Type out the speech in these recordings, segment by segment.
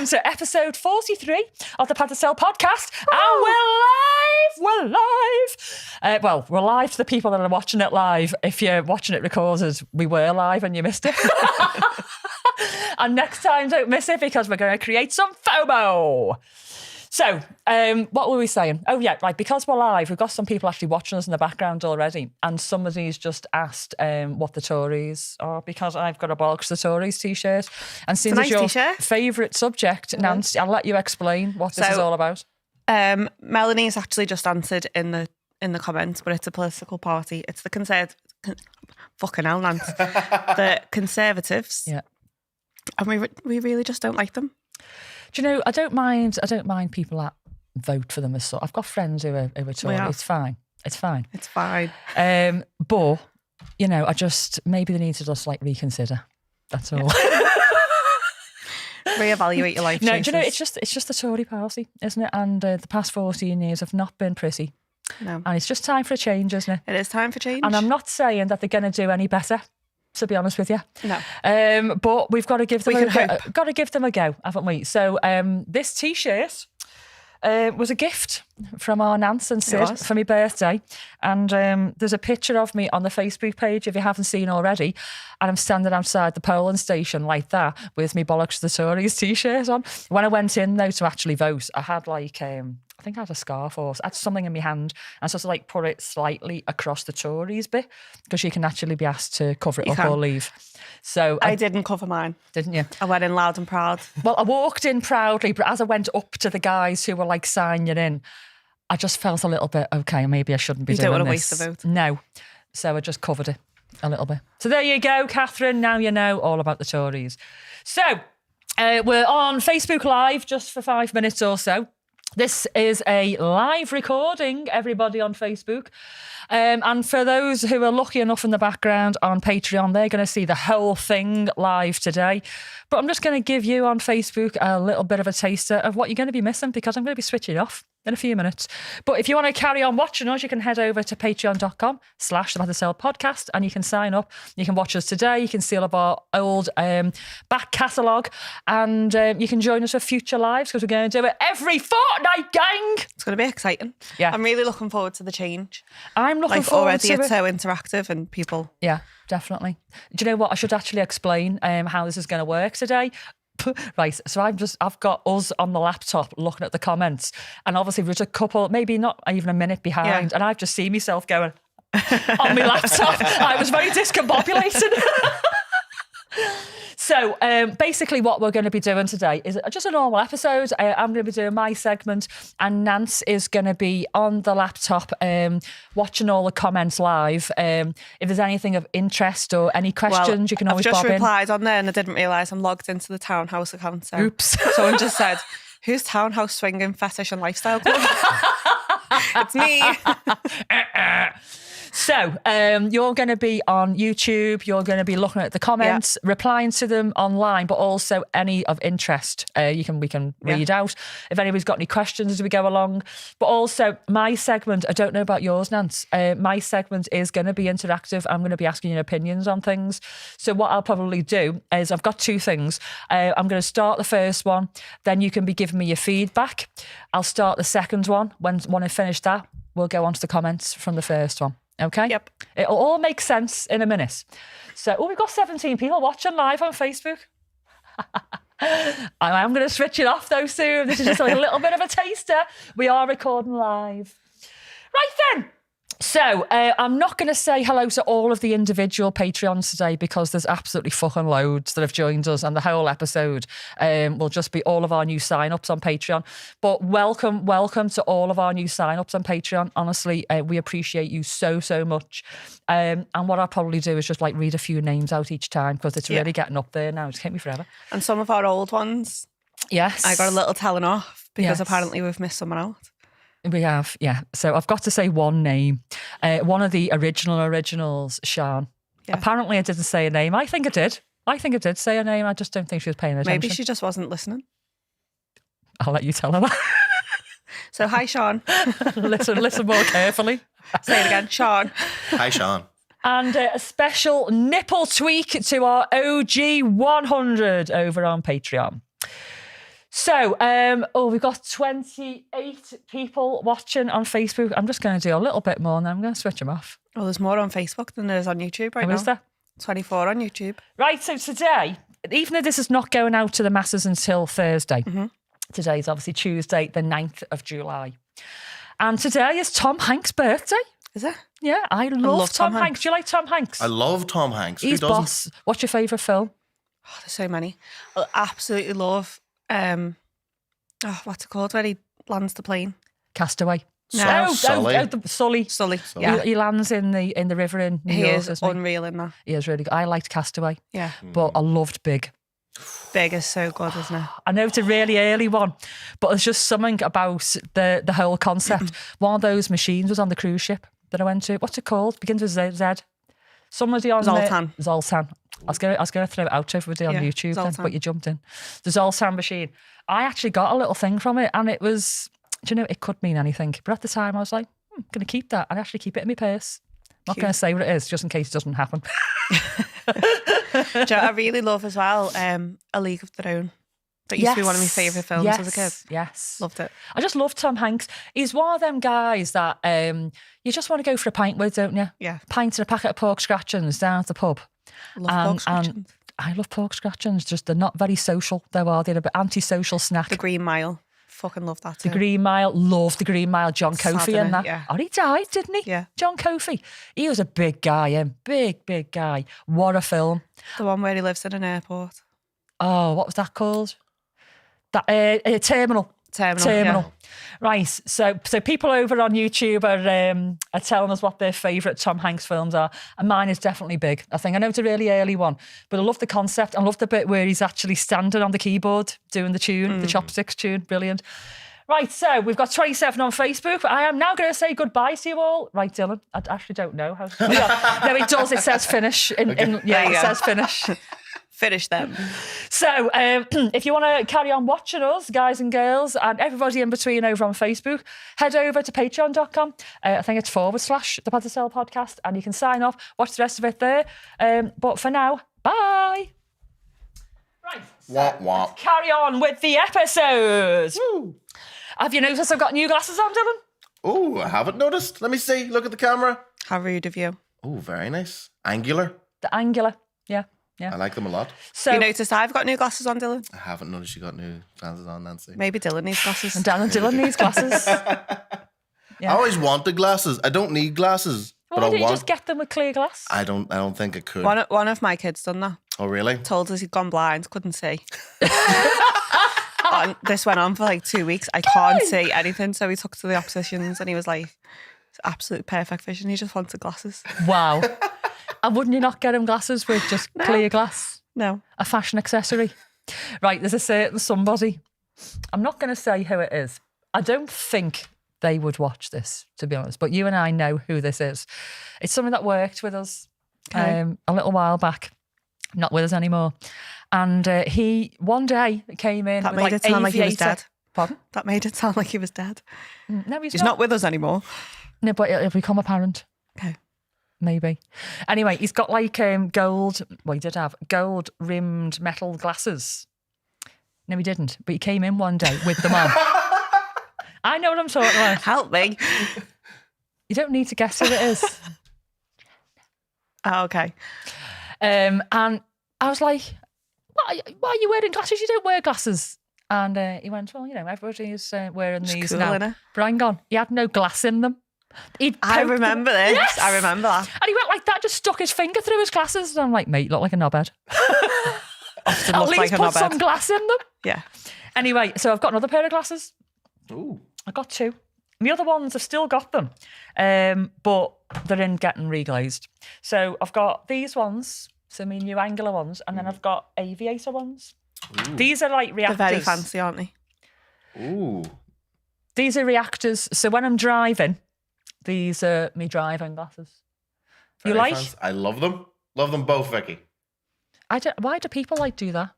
to episode 43 of the Pad to Sell podcast. And we're live. Well, we're live to the people that are watching it live. If you're watching it recorded, we were live and you missed it. And next time, don't miss it because we're going to create some FOMO. So, what were we saying? Oh, yeah, right. Because we're live, we've got some people actually watching us in the background already. And somebody's just asked what the Tories are, because I've got a Bollocks the Tories t-shirt. And since it's your favourite subject, Nancy, I'll let you explain what this is all about. Melanie's actually just answered in the comments, but it's a political party. It's the fucking hell, Nancy. The Conservatives. Yeah. And we really just don't like them. Do you know, I don't mind people that vote for them as so. I've got friends who are Tory. It's fine. It's fine. But, you know, maybe they need to just like reconsider. That's all. Reevaluate your life. No, choices. do you know, it's just the Tory party, isn't it? And the past 14 years have not been pretty. No. And it's just time for a change, isn't it? It is time for change. And I'm not saying that they're going to do any better, to be honest with you. No. But we've got to give them a go, haven't we? So this T-shirt was a gift from our Nance and Sid for my birthday. And there's a picture of me on the Facebook page, if you haven't seen already. And I'm standing outside the polling station like that with me Bollocks the Tories T-shirt on. When I went in, though, to actually vote, I had like... I think I had a scarf or I had something in my hand and sort of like put it slightly across the Tories bit because you can actually be asked to cover it up or leave. So I didn't cover mine. Didn't you? I went in loud and proud. Well, I walked in proudly, but as I went up to the guys who were like signing in, I just felt a little bit, okay, maybe I shouldn't be doing this. You don't want to waste the vote. No. So I just covered it a little bit. So there you go, Catherine. Now you know all about the Tories. So we're on Facebook Live just for 5 minutes or so. This is a live recording, everybody on Facebook. And for those who are lucky enough in the background on Patreon, they're going to see the whole thing live today. But I'm just going to give you on Facebook a little bit of a taster of what you're going to be missing because I'm going to be switching off in a few minutes. But if you want to carry on watching us, you can head over to patreon.com/the podcast and you can sign up. You can watch us today. You can see all of our old back catalogue and you can join us for future lives because we're going to do it every fortnight, gang. It's going to be exciting. Yeah. I'm really looking forward to the change. I'm looking forward to it. It's so interactive and people... Yeah, definitely. Do you know what? I should actually explain how this is going to work today. Right, so I've got us on the laptop looking at the comments and obviously there's a couple, maybe not even a minute behind and I've just seen myself going on my laptop. I was very discombobulated. So basically what we're going to be doing today is just a normal episode. I'm going to be doing my segment and Nance is going to be on the laptop watching all the comments live. If there's anything of interest or any questions, you can always bob in. I've just replied on there and I didn't realise I'm logged into the Townhouse account. So. Oops. Someone just said, who's Townhouse Swinging Fetish and Lifestyle Club? It's me. So you're going to be on YouTube, you're going to be looking at the comments, replying to them online, but also any of interest we can read out. If anybody's got any questions as we go along. But also my segment, I don't know about yours, Nance, my segment is going to be interactive. I'm going to be asking your opinions on things. So what I'll probably do is I've got two things. I'm going to start the first one, then you can be giving me your feedback. I'll start the second one. When I finish that, we'll go on to the comments from the first one. Okay? Yep. It'll all make sense in a minute. So, we've got 17 people watching live on Facebook. I'm going to switch it off though soon. This is just like a little bit of a taster. We are recording live. Right then. So, I'm not going to say hello to all of the individual Patreons today because there's absolutely fucking loads that have joined us and the whole episode will just be all of our new sign-ups on Patreon. But welcome to all of our new sign-ups on Patreon. Honestly, we appreciate you so much. And what I'll probably do is just like read a few names out each time because it's really getting up there now. It's taking me forever. And some of our old ones. Yes. I got a little telling off because apparently we've missed someone out. We have, yeah. So I've got to say one name. One of the originals, Sean. Yeah. Apparently I didn't say a name. I think I did say a name. I just don't think she was paying attention. Maybe she just wasn't listening. I'll let you tell her that. So, hi, Sean. listen more carefully. Say it again, Sean. Hi, Sean. And a special nipple tweak to our OG 100 over on Patreon. So, we've got 28 people watching on Facebook. I'm just going to do a little bit more and then I'm going to switch them off. Well, there's more on Facebook than there is on YouTube right How now. is there? 24 on YouTube. Right, so today, even though this is not going out to the masses until Thursday, today is obviously Tuesday, the 9th of July. And today is Tom Hanks' birthday. Is it? Yeah, I love Tom Hanks. Do you like Tom Hanks? I love Tom Hanks. He's Who doesn't? boss. What's your favourite film? Oh, there's so many. I absolutely love, what's it called, where he lands the plane? Castaway. No. Sully. Sully. Sully. Yeah. He lands in the river in New He York, is isn't he? unreal in that. He is really good. I liked Castaway, Yeah. but I loved Big. Big is so good, isn't it? I know it's a really early one, but there's just something about the whole concept. One of those machines was on the cruise ship that I went to. What's it called? Begins with Z. Somebody on Zoltan. Zoltan. I was going to throw it out to everybody on Yeah, YouTube, then, Zoltan. but you jumped in. The Zoltan machine. I actually got a little thing from it, and it was, do you know, it could mean anything. But at the time, I was like, I'm going to keep that. I'd actually keep it in my purse. I'm not going to say what it is, just in case it doesn't happen. Do you know, I really love as well A League of Their Own. That used to be one of my favourite films as a kid. Yes. Loved it. I just love Tom Hanks. He's one of them guys that you just want to go for a pint with, don't you? Yeah. Pint and a packet of pork scratchings down at the pub. Love pork scratchings. I love pork scratchings. Just they're not very social, though, are they? They're a bit anti-social snack. The Green Mile. Fucking love that too. The Green Mile, love the Green Mile. John Coffey Sad, and that. yeah. Oh, he died, didn't he? Yeah. John Coffey. He was a big guy, big guy. What a film. The one where he lives in an airport. Oh, what was that called? That Terminal. Yeah. Right. So people over on YouTube are telling us what their favourite Tom Hanks films are, and mine is definitely Big. I know it's a really early one, but I love the concept. I love the bit where he's actually standing on the keyboard doing the tune, the chopsticks tune. Brilliant. Right, so we've got 27 on Facebook. I am now going to say goodbye to you all. Right, Dylan, I actually don't know how. No, it does. It says finish. It says finish. Finish them. So if you want to carry on watching us, guys and girls, and everybody in between over on Facebook, head over to patreon.com. I think it's / the Pad to Sell podcast, and you can sign off, watch the rest of it there. But for now, bye. Right, so let's carry on with the episode. Woo. Have you noticed I've got new glasses on, Dylan? Oh, I haven't noticed. Let me see. Look at the camera. How rude of you. Oh, very nice. Angular. The angular, yeah. I like them a lot. So You noticed I've got new glasses on, Dylan? I haven't noticed you got new glasses on, Nancy. Maybe Dylan needs glasses. and Dylan needs glasses. I always wanted glasses. I don't need glasses. Why but don't I you want. just get them with clear glass? I don't think I could. One of my kids done that. Oh, really? Told us he'd gone blind, couldn't see. And this went on for like 2 weeks. I can't see anything. So he took to the opticians and he was like, it's absolute perfect vision. He just wanted glasses. Wow. And wouldn't you not get him glasses with just clear glass? No. A fashion accessory. Right, there's a certain somebody. I'm not going to say who it is. I don't think they would watch this, to be honest. But you and I know who this is. It's someone that worked with us a little while back. Not with us anymore. And he, one day, came in That with made it sound like he was aviator. dead. Pardon? That made it sound like he was dead. No, he's He's not with us anymore. No, but it'll become apparent. Okay. Maybe. Anyway, he's got like gold, well, he did have gold rimmed metal glasses. No, he didn't, but he came in one day with them on. I know what I'm talking about. Help me. You don't need to guess who it is. Oh, okay. And I was like, why are you wearing glasses? You don't wear glasses. And he went, well, everybody's wearing these cool, now. innit? But hang on, he had no glass in them. I remember this. Yes! I remember that. And he went like that, just stuck his finger through his glasses. And I'm like, mate, you look like a knobhead. Often At looks least like a put knobhead. some glass in them. Yeah. Anyway, so I've got another pair of glasses. Ooh. I got two. The other ones, I've still got them, but they're in getting reglazed. So I've got these ones, so my new angular ones, and then I've got aviator ones. Ooh. These are like reactors. They're very fancy, aren't they? Ooh. These are reactors. So when I'm driving, these are me driving glasses. You Very like? fancy. I love them. Love them both, Vicky. Why do people like do that?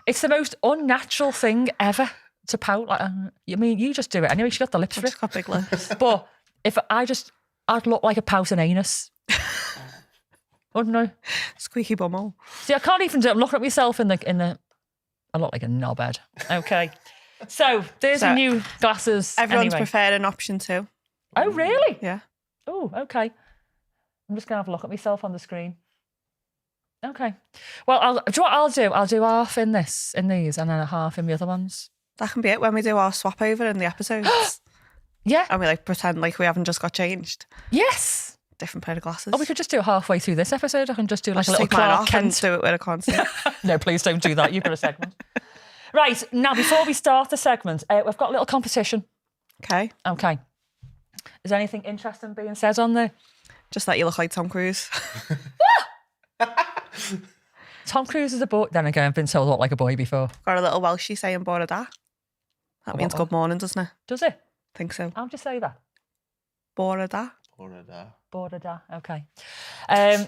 It's the most unnatural thing ever to pout. Like, you just do it anyway. She got the lips I've for it. just got big lips. But if I'd look like a pouting anus. Wouldn't I? Squeaky bumhole. See, I can't even look at myself in the. I I look like a knobhead. Okay. So there's the new glasses. Everyone's anyway. preferring option 2. Oh, really? Yeah. Oh, okay. I'm just going to have a look at myself on the screen. Okay. Well, do you know what I'll do? I'll do half in these, and then a half in the other ones. That can be it when we do our swap over in the episodes. Yeah. And we like pretend like we haven't just got changed. Yes. Different pair of glasses. Oh, we could just do it halfway through this episode. I can just do like I'll a little just take mine Clark off and Kent. do it with a constant. No, please don't do that. You've got a segment. Right. Now, before we start the segment, we've got a little competition. Okay. Okay. Is there anything interesting being said on there? Just that you look like Tom Cruise. Tom Cruise is a boy. Then again, I've been told I look like a boy before. Got a little Welshie saying Bore da. That means good morning, doesn't it? Does it? Think so. How'd you say that? Bore da. Border. Okay.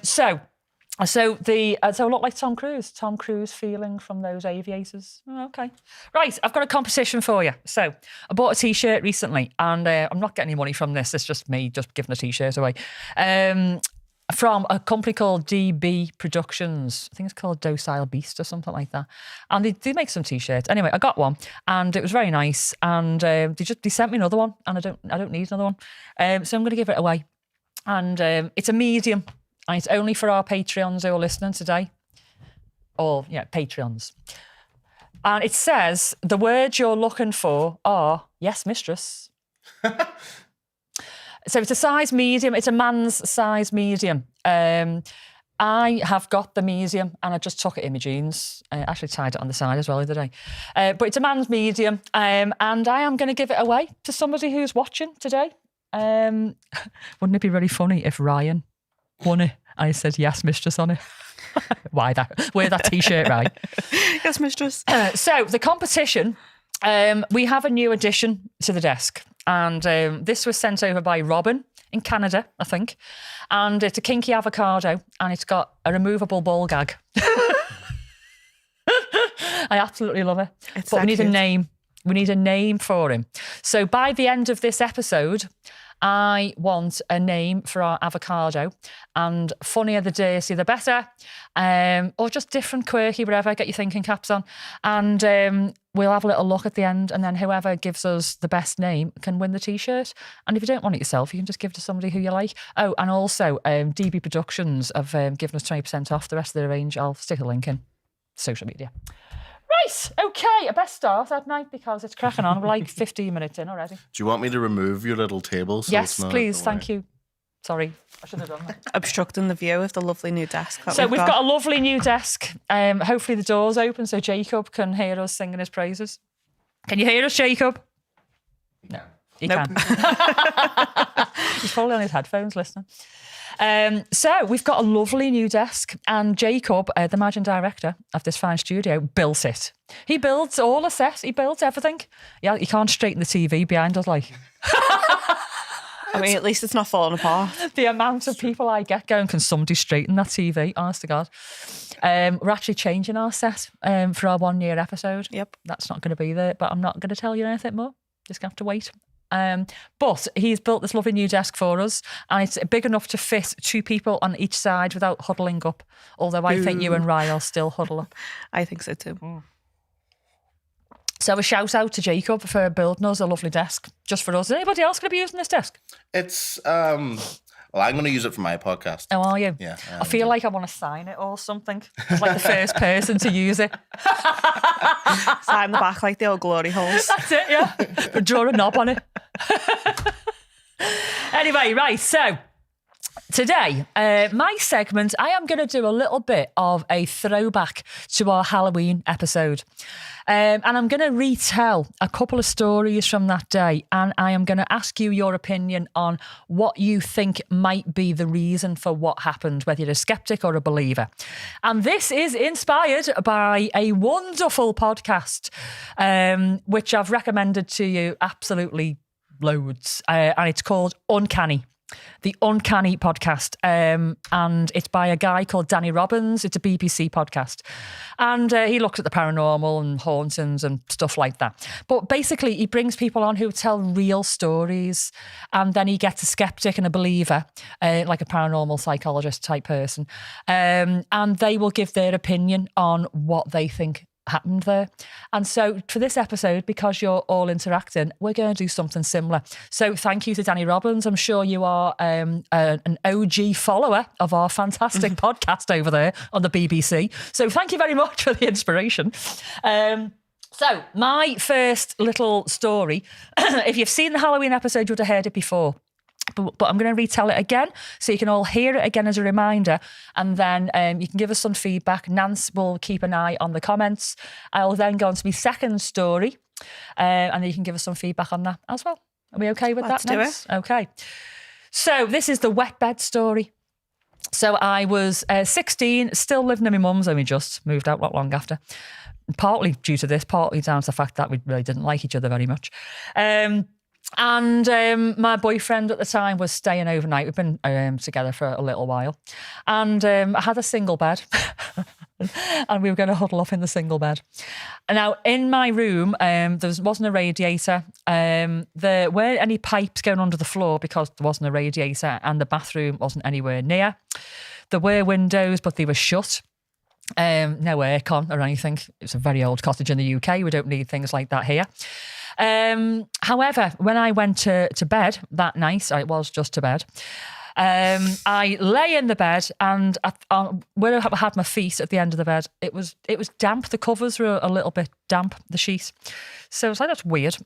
So I look like Tom Cruise. Tom Cruise feeling from those aviators. Oh, okay. Right. I've got a competition for you. So I bought a T-shirt recently, and I'm not getting any money from this. It's just me just giving a T-shirt away. From a company called DB Productions. I think it's called Docile Beast or something like that. And they do make some T-shirts. Anyway, I got one and it was very nice. And they sent me another one, and I don't need another one. So I'm going to give it away. And it's a medium, and it's only for our Patreons who are listening today. Or, Patreons. And it says the words you're looking for are, yes, mistress. So it's a size medium. It's a man's size medium. I have got the medium, and I just took it in my jeans. I actually tied it on the side as well the other day. But it's a man's medium, and I am going to give it away to somebody who's watching today. Wouldn't it be really funny if Ryan won it? I said, yes, mistress on it. Why that? Wear that T-shirt, right? Yes, mistress. So the competition, we have a new addition to the desk. And this was sent over by Robin in Canada, I think. And it's a kinky avocado, and it's got a removable ball gag. I absolutely love it. But we need a name. We need a name for him. So by the end of this episode, I want a name for our avocado, and funnier the dirtier the better, or just different, quirky, whatever, get your thinking caps on. And we'll have a little look at the end, and then whoever gives us the best name can win the T-shirt. And if you don't want it yourself, you can just give it to somebody who you like. Oh, and also DB Productions have given us 20% off the rest of the range. I'll stick a link in social media. Right, okay, I best start, hadn't I? Because it's cracking on. We're like 15 minutes in already. Do you want me to remove your little table? So Yes, it's not please, thank you. Sorry, I should have done that. Obstructing the view of the lovely new desk. So we've got a lovely new desk. Hopefully the door's open so Jacob can hear us singing his praises. Can you hear us, Jacob? No, he can. He's probably on his headphones listening. So we've got a lovely new desk, and Jacob, the managing director of this fine studio, built it. He builds all the set. He built everything. Yeah, you can't straighten the TV behind us, like. I mean, at least it's not falling apart. The amount of people I get going, can somebody straighten that TV? Honest to God. We're actually changing our set for our 1 year episode. Yep. That's not going to be there, but I'm not going to tell you anything more. Just going to have to wait. But he's built this lovely new desk for us, and it's big enough to fit 2 people on each side without huddling up. Although I think you and Ryan will still huddle up. I think so too. So a shout out to Jacob for building us a lovely desk just for us. Is anybody else going to be using this desk? It's well, I'm going to use it for my podcast. Oh, are you? Yeah. I feel like I want to sign it or something. It's like the first person to use it. Sign the back like the old glory holes. That's it, yeah. But draw a knob on it. Anyway, right, so today, my segment, I am going to do a little bit of a throwback to our Halloween episode. And I'm going to retell a couple of stories from that day, and I am going to ask you your opinion on what you think might be the reason for what happened, whether you're a skeptic or a believer. And this is inspired by a wonderful podcast, which I've recommended to you absolutely loads, and it's called Uncanny. The Uncanny podcast, and it's by a guy called Danny Robbins. It's a BBC podcast, and he looks at the paranormal and hauntings and stuff like that. But basically, he brings people on who tell real stories, and then he gets a skeptic and a believer, like a paranormal psychologist type person, and they will give their opinion on what they think happened there. And so for this episode, because you're all interacting, we're going to do something similar. So thank you to Danny Robbins. I'm sure you are an OG follower of our fantastic podcast over there on the BBC. So thank you very much for the inspiration. So my first little story, if you've seen the Halloween episode, you would have heard it before. But I'm going to retell it again so you can all hear it again as a reminder. And then you can give us some feedback. Nance will keep an eye on the comments. I'll then go on to my second story and then you can give us some feedback on that as well. Are we okay with that, Nance? Okay. So this is the wet bed story. So I was 16, still living in my mum's, only just moved out not long after. Partly due to this, partly down to the fact that we really didn't like each other very much. And my boyfriend at the time was staying overnight. We've been together for a little while. And I had a single bed. And we were going to huddle up in the single bed. And now, in my room, there wasn't a radiator. There weren't any pipes going under the floor because there wasn't a radiator. And the bathroom wasn't anywhere near. There were windows, but they were shut. No aircon or anything. It's a very old cottage in the UK. We don't need things like that here. However, when I went to bed that night, it was just to bed, I lay in the bed and where I had my feet at the end of the bed, it was damp. The covers were a little bit damp, the sheet. So I was like, that's weird.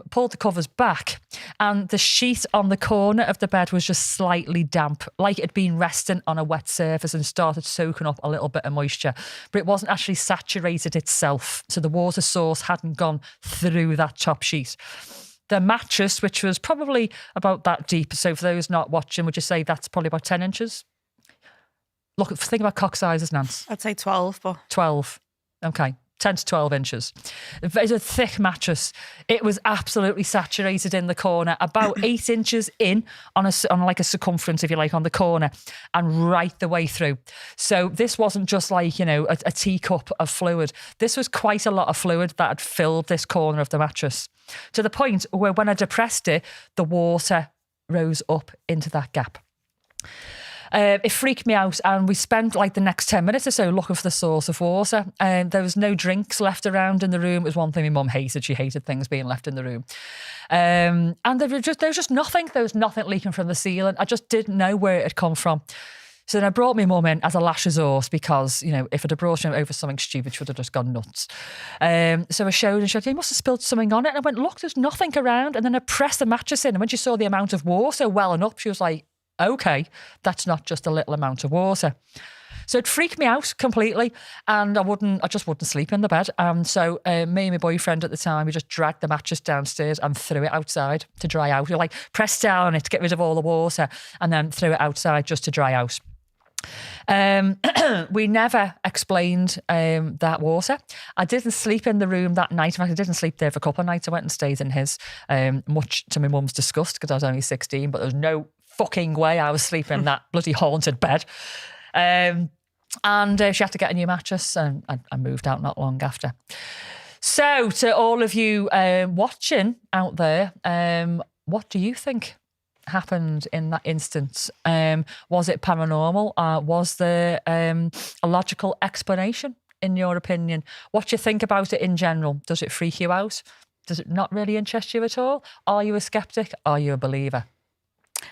Pulled the covers back and the sheet on the corner of the bed was just slightly damp, like it had been resting on a wet surface and started soaking up a little bit of moisture. But it wasn't actually saturated itself. So the water source hadn't gone through that top sheet. The mattress, which was probably about that deep. So for those not watching, would you say that's probably about 10 inches? Look, think about cock sizes, Nance. I'd say 12, but 12. Okay. 10 to 12 inches. It's a thick mattress. It was absolutely saturated in the corner, about 8 inches in on like a circumference, if you like, on the corner and right the way through. So this wasn't just like, a teacup of fluid. This was quite a lot of fluid that had filled this corner of the mattress to the point where when I depressed it, the water rose up into that gap. It freaked me out and we spent like the next 10 minutes or so looking for the source of water. There was no drinks left around in the room. It was one thing my mum hated. She hated things being left in the room. And there was just nothing. There was nothing leaking from the ceiling. I just didn't know where it had come from. So then I brought my mum in as a last resort because, if I'd have brought her over something stupid, she would have just gone nuts. So I showed and she said, you must have spilled something on it. And I went, look, there's nothing around. And then I pressed the mattress in. And when she saw the amount of water welling up, she was like, okay, that's not just a little amount of water. So it freaked me out completely and I just wouldn't sleep in the bed. And so me and my boyfriend at the time, we just dragged the mattress downstairs and threw it outside to dry out. We pressed down on it to get rid of all the water and then threw it outside just to dry out. We never explained that water. I didn't sleep in the room that night. In fact, I didn't sleep there for a couple of nights. I went and stayed in his, much to my mum's disgust because I was only 16, but there was no fucking way I was sleeping in that bloody haunted bed. And she had to get a new mattress and I moved out not long after. So to all of you watching out there, what do you think happened in that instance? Was it paranormal? Was there a logical explanation in your opinion? What do you think about it in general? Does it freak you out? Does it not really interest you at all? Are you a skeptic? Are you a believer?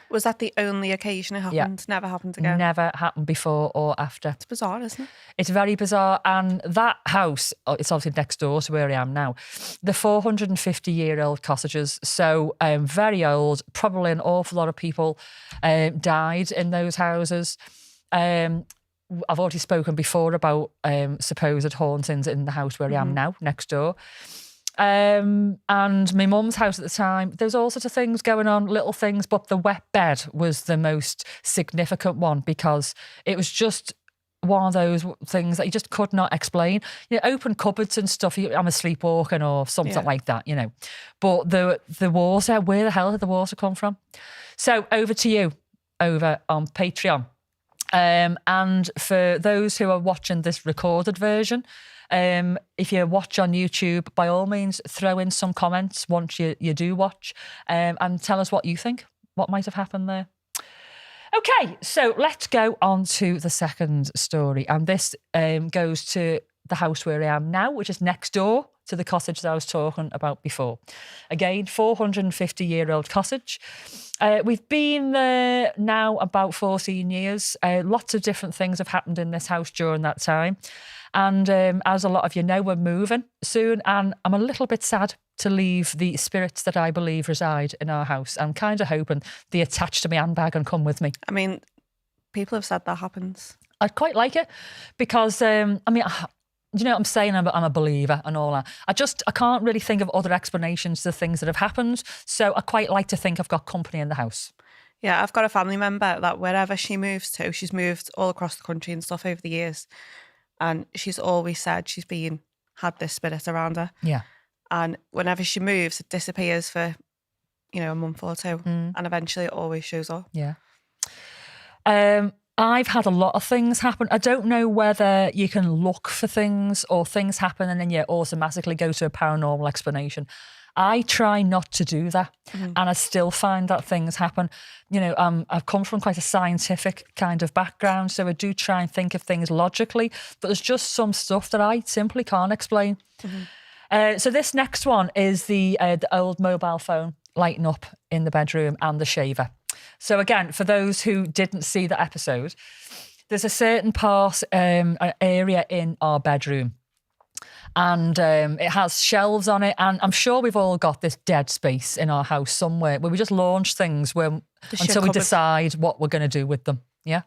Was that the only occasion it happened? Yeah. Never happened again? Never happened before or after. It's bizarre, isn't it? It's very bizarre. And that house, it's obviously next door to where I am now, the 450-year-old cottages, so very old, probably an awful lot of people died in those houses. I've already spoken before about supposed hauntings in the house where I am now, next door. And my mum's house at the time, there's all sorts of things going on, little things, but the wet bed was the most significant one because it was just one of those things that you just could not explain. Open cupboards and stuff, I'm sleepwalking or something like that, But the water, where the hell did the water come from? So over to you, over on Patreon. And for those who are watching this recorded version, if you watch on YouTube, by all means, throw in some comments once you do watch and tell us what you think, what might have happened there. Okay, so let's go on to the second story. And this goes to the house where I am now, which is next door to the cottage that I was talking about before. Again, 450-year-old cottage. We've been there now about 14 years. Lots of different things have happened in this house during that time. And as a lot of you know, we're moving soon, and I'm a little bit sad to leave the spirits that I believe reside in our house. I'm kind of hoping they attach to my handbag and come with me. I mean, people have said that happens. I'd quite like it because, you know what I'm saying? I'm a believer and all that. I can't really think of other explanations to things that have happened. So I quite like to think I've got company in the house. Yeah, I've got a family member that wherever she moves to, she's moved all across the country and stuff over the years. And she's always said she's had this spirit around her. Yeah. And whenever she moves, it disappears for, a month or two. And eventually it always shows up. Yeah. I've had a lot of things happen. I don't know whether you can look for things or things happen and then you automatically go to a paranormal explanation. I try not to do that, and I still find that things happen. I've come from quite a scientific kind of background, so I do try and think of things logically, but there's just some stuff that I simply can't explain. So this next one is the old mobile phone lighting up in the bedroom and the shaver. So again, for those who didn't see the episode, there's a certain part, area in our bedroom, and it has shelves on it. And I'm sure we've all got this dead space in our house somewhere where we just launch things until we decide what we're going to do with them. Yeah.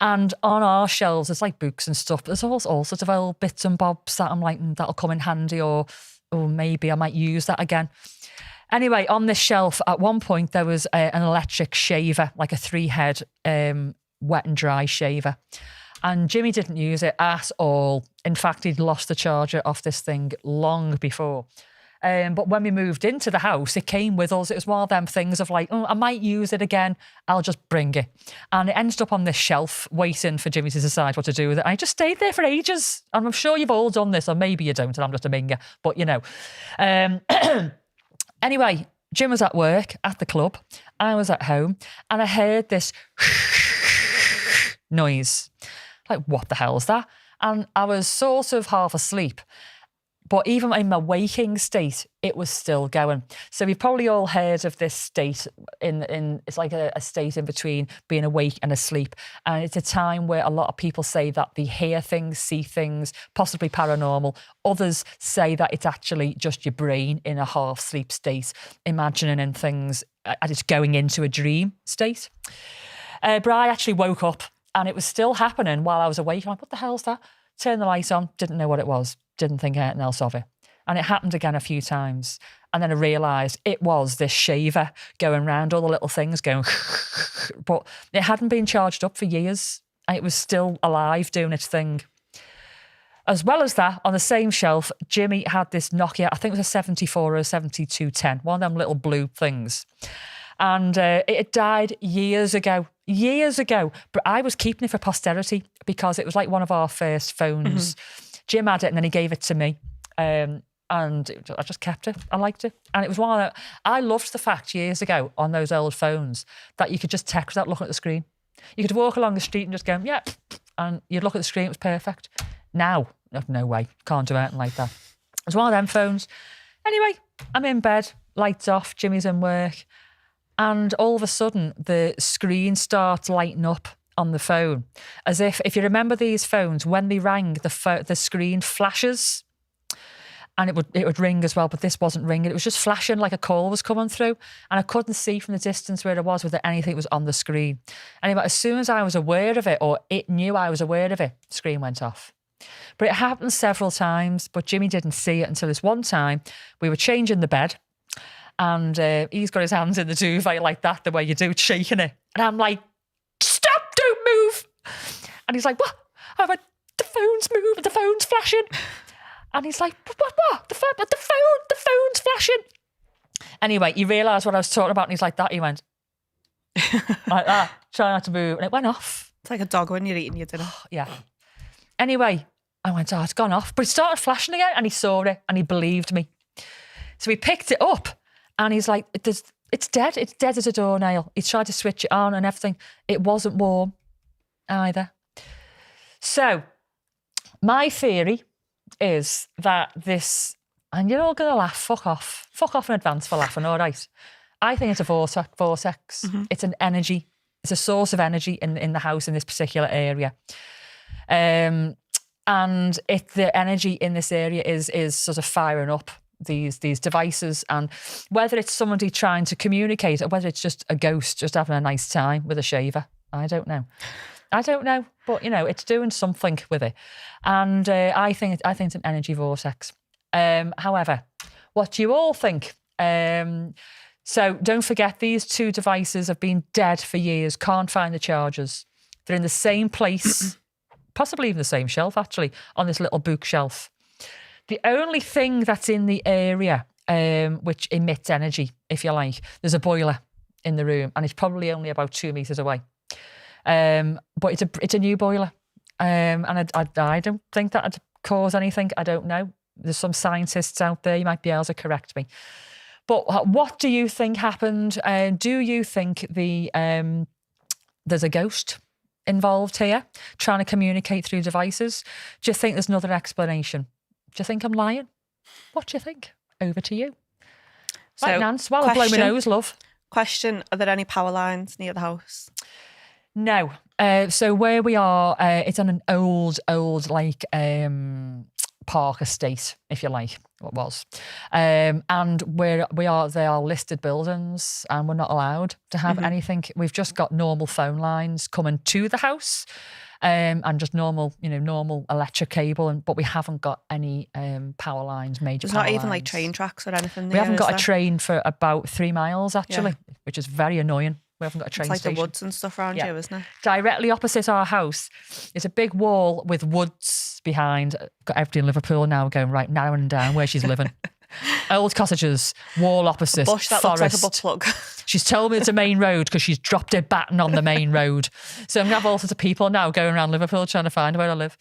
And on our shelves, there's like books and stuff, but there's all sorts of old bits and bobs that I'm like, that'll come in handy, or maybe I might use that again. Anyway, on this shelf, at one point, there was an electric shaver, like a 3-head wet and dry shaver. And Jimmy didn't use it at all. In fact, he'd lost the charger off this thing long before. But when we moved into the house, it came with us. It was one of them things of like, I might use it again. I'll just bring it. And it ended up on this shelf waiting for Jimmy to decide what to do with it. And I just stayed there for ages. And I'm sure you've all done this, or maybe you don't, and I'm just a minger. But, Anyway, Jim was at work, at the club. I was at home, and I heard this noise. Like, what the hell is that? And I was sort of half asleep. But even in my waking state, it was still going. So you've probably all heard of this state it's like a state in between being awake and asleep. And it's a time where a lot of people say that they hear things, see things, possibly paranormal. Others say that it's actually just your brain in a half sleep state, imagining things as it's going into a dream state. But I actually woke up and it was still happening while I was awake. I'm like, what the hell's that? Turned the light on, didn't know what it was. Didn't think anything else of it. And it happened again a few times. And then I realised it was this shaver going round all the little things going, but it hadn't been charged up for years. And it was still alive doing its thing. As well as that, on the same shelf, Jimmy had this Nokia, I think it was a 74 or a 7210, one of them little blue things. And it had died years ago, but I was keeping it for posterity because it was like one of our first phones. Jim had it and then he gave it to me. And I just kept it. I liked it. And it was one of the, I loved the fact years ago on those old phones that you could just text without looking at the screen. You could walk along the street and just go, yeah. And you'd look at the screen, it was perfect. Now, no way. Can't do anything like that. It was one of them phones. Anyway, I'm in bed, lights off, Jimmy's in work. And all of a sudden, the screen starts lighting up on the phone, as if you remember these phones, when they rang, the screen flashes, and it would ring as well, but this wasn't ringing. It was just flashing like a call was coming through, and I couldn't see from the distance where it was whether anything was on the screen. Anyway, as soon as I was aware of it, or it knew I was aware of it, the screen went off. But it happened several times, but Jimmy didn't see it until this one time. We were changing the bed, and he's got his hands in the duvet like that, the way you do, shaking it. And I'm like, stop, don't move. And he's like, what? I went, the phone's moving, the phone's flashing. And he's like, what? The phone's flashing. Anyway, he realised what I was talking about, and he's like that. He went, like that, trying not to move. And it went off. It's like a dog when you're eating your dinner. Yeah. Anyway, I went, it's gone off. But it started flashing again, and he saw it, and he believed me. So he picked it up, and he's like, it's dead. It's dead as a doornail. He tried to switch it on and everything. It wasn't warm either. So my theory is that this, and you're all going to laugh, fuck off in advance for laughing, all right? I think it's a vortex. It's an energy. It's a source of energy in the house in this particular area. And the energy in this area is sort of firing up these devices, and whether it's somebody trying to communicate or whether it's just a ghost just having a nice time with a shaver, I don't know, but it's doing something with it, and I think it's an energy vortex. However, what do you all think? So don't forget, these two devices have been dead for years, can't find the chargers. They're in the same place, possibly even the same shelf, actually, on this little bookshelf. The only thing that's in the area which emits energy, if you like, there's a boiler in the room, and it's probably only about 2 meters away. But it's a new boiler. And I don't think that'd cause anything. I don't know. There's some scientists out there, you might be able to correct me. But what do you think happened? Do you think there's a ghost involved here, trying to communicate through devices? Do you think there's another explanation? Do you think I'm lying? What do you think? Over to you. So, right, Nance, while I blow my nose, love. Question, are there any power lines near the house? No. So where we are, it's on an old like park estate, if you like, what was. And where we are, they are listed buildings, and we're not allowed to have anything. We've just got normal phone lines coming to the house, and just normal electric cable, but we haven't got any power lines, major There's power not even lines. like train tracks or anything there, We haven't got there? a train for about 3 miles, actually, which is very annoying. We haven't got a train It's like station. the woods and stuff around you, isn't it? Directly opposite our house is a big wall with woods behind. Got everybody in Liverpool now going right narrowing down where she's living. Old cottages, wall opposite, Bush that forest. looks like a butt plug. She's told me it's a main road because she's dropped her baton on the main road. So I'm going to have all sorts of people now going around Liverpool trying to find where I live.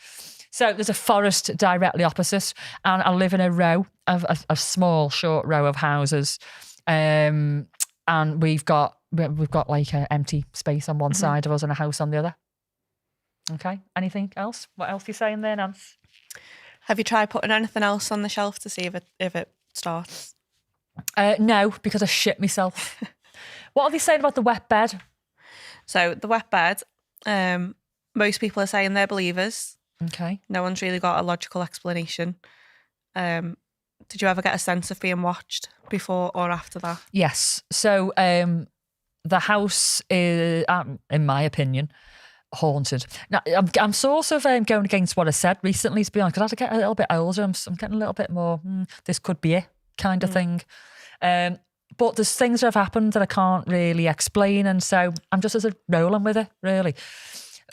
So there's a forest directly opposite, and I live in a row of a small, short row of houses. And we've got like an empty space on one side of us and a house on the other. Okay. Anything else? What else are you saying there, Nance? Have you tried putting anything else on the shelf to see if it starts? No, because I shit myself. What are they saying about the wet bed? So the wet bed, most people are saying they're believers. Okay. No one's really got a logical explanation. Did you ever get a sense of being watched before or after that? Yes. So the house is, in my opinion, haunted. Now, I'm sort of going against what I said recently, to be honest, because as I get a little bit older, I'm getting a little bit more, this could be it kind of thing. But there's things that have happened that I can't really explain, and so I'm just rolling with it, really.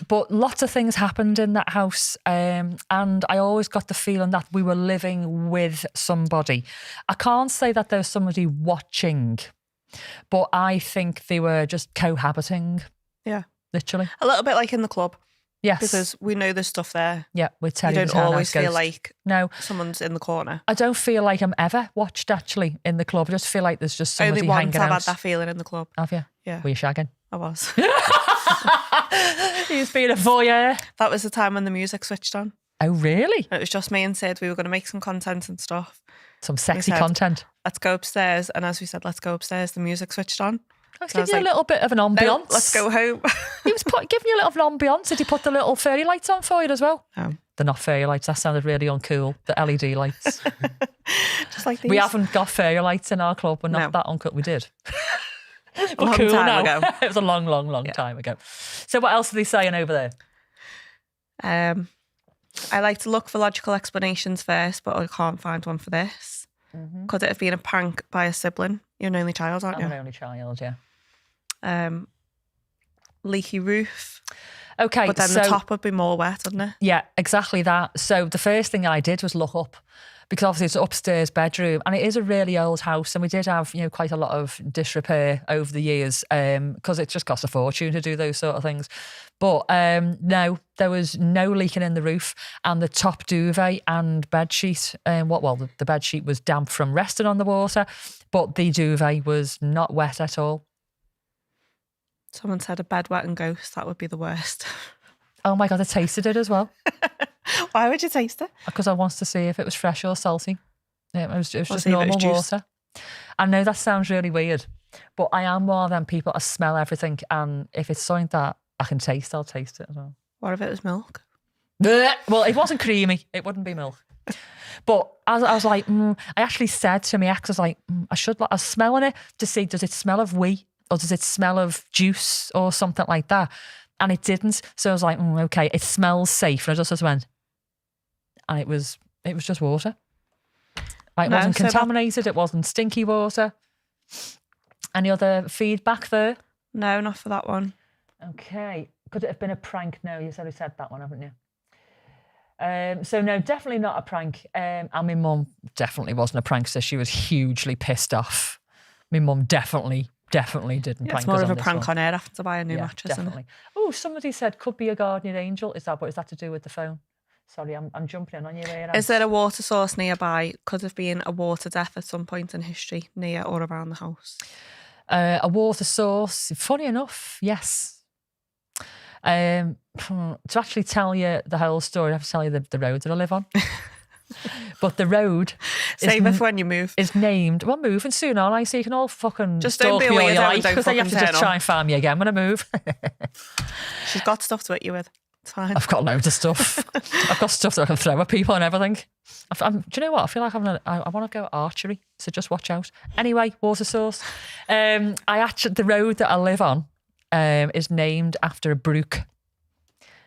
But lots of things happened in that house, and I always got the feeling that we were living with somebody. I can't say that there was somebody watching, but I think they were just cohabiting. Yeah. Literally. A little bit like in the club. Yes. Because we know there's stuff there. Yeah, we're telling you you. don't always feel like no, someone's in the corner. I don't feel like I'm ever watched, actually, in the club. I just feel like there's just somebody Only once hanging I've out. had that feeling in the club. Have you? Yeah. Were you shagging? I was. He's been a voyeur. That was the time when the music switched on. Oh, really? It was just me and Sid. We were going to make some content and stuff. Some sexy said, content. Let's go upstairs. And as we said, let's go upstairs, the music switched on. I was giving you a little bit of an ambience. No, let's go home. He was giving you a little of an ambience. Did he put the little fairy lights on for you as well? They're not fairy lights. That sounded really uncool. The LED lights. Just like these. We haven't got fairy lights in our club. We're not that uncool. We did. A long cool time now. ago. It was a long time ago. So what else are they saying over there? I like to look for logical explanations first, but I can't find one for this. Could it have been a prank by a sibling? You're an only child, aren't you? I'm an only child, yeah. Leaky roof. Okay, but then the top would be more wet, wouldn't it? Yeah, exactly that. So the first thing I did was look up, because obviously it's an upstairs bedroom, and it is a really old house, and we did have quite a lot of disrepair over the years, because it just costs a fortune to do those sort of things. But no, there was no leaking in the roof, and the top duvet and bed sheet. The bed sheet was damp from resting on the water, but the duvet was not wet at all. Someone said a bed wet and ghost. That would be the worst. Oh my God, I tasted it as well. Why would you taste it? Because I wanted to see if it was fresh or salty. It was just see if it normal was juiced. water. I know that sounds really weird, but I am one of them people that smell everything, and if it's something that I can taste, I'll taste it as well. What if it was milk? Well, it wasn't creamy. It wouldn't be milk. But I was like, I actually said to my ex, I was like, I was smelling it to see, does it smell of wee or does it smell of juice or something like that? And it didn't. So I was like, okay, it smells safe. And I just went, and it was just water. Like, it wasn't contaminated. It wasn't stinky water. Any other feedback there? No, not for that one. Okay. Could it have been a prank? No, you said that one, haven't you? So no, definitely not a prank. And my mum definitely wasn't a prankster. She was hugely pissed off. My mum definitely didn't prank us. It's more of a this prank one. on air having to buy a new mattress. Definitely. Oh, somebody said could be a guardian angel. Is that to do with the phone? Sorry, I'm jumping in on you here. Is there a water source nearby? Could have been a water death at some point in history, near or around the house. A water source. Funny enough, yes. To actually tell you the whole story, I have to tell you the road that I live on. But the road save it for when you move. Is named. Well, I'm moving soon, aren't I? So you can all fucking just don't be a weirdo, because then you have to just try and find me again when I move. She's got stuff to hit you with. It's fine. I've got loads of stuff. I've got stuff that I can throw at people and everything. Do you know what? I feel like I want to go archery, so just watch out. Anyway, water source. The road that I live on is named after a brook,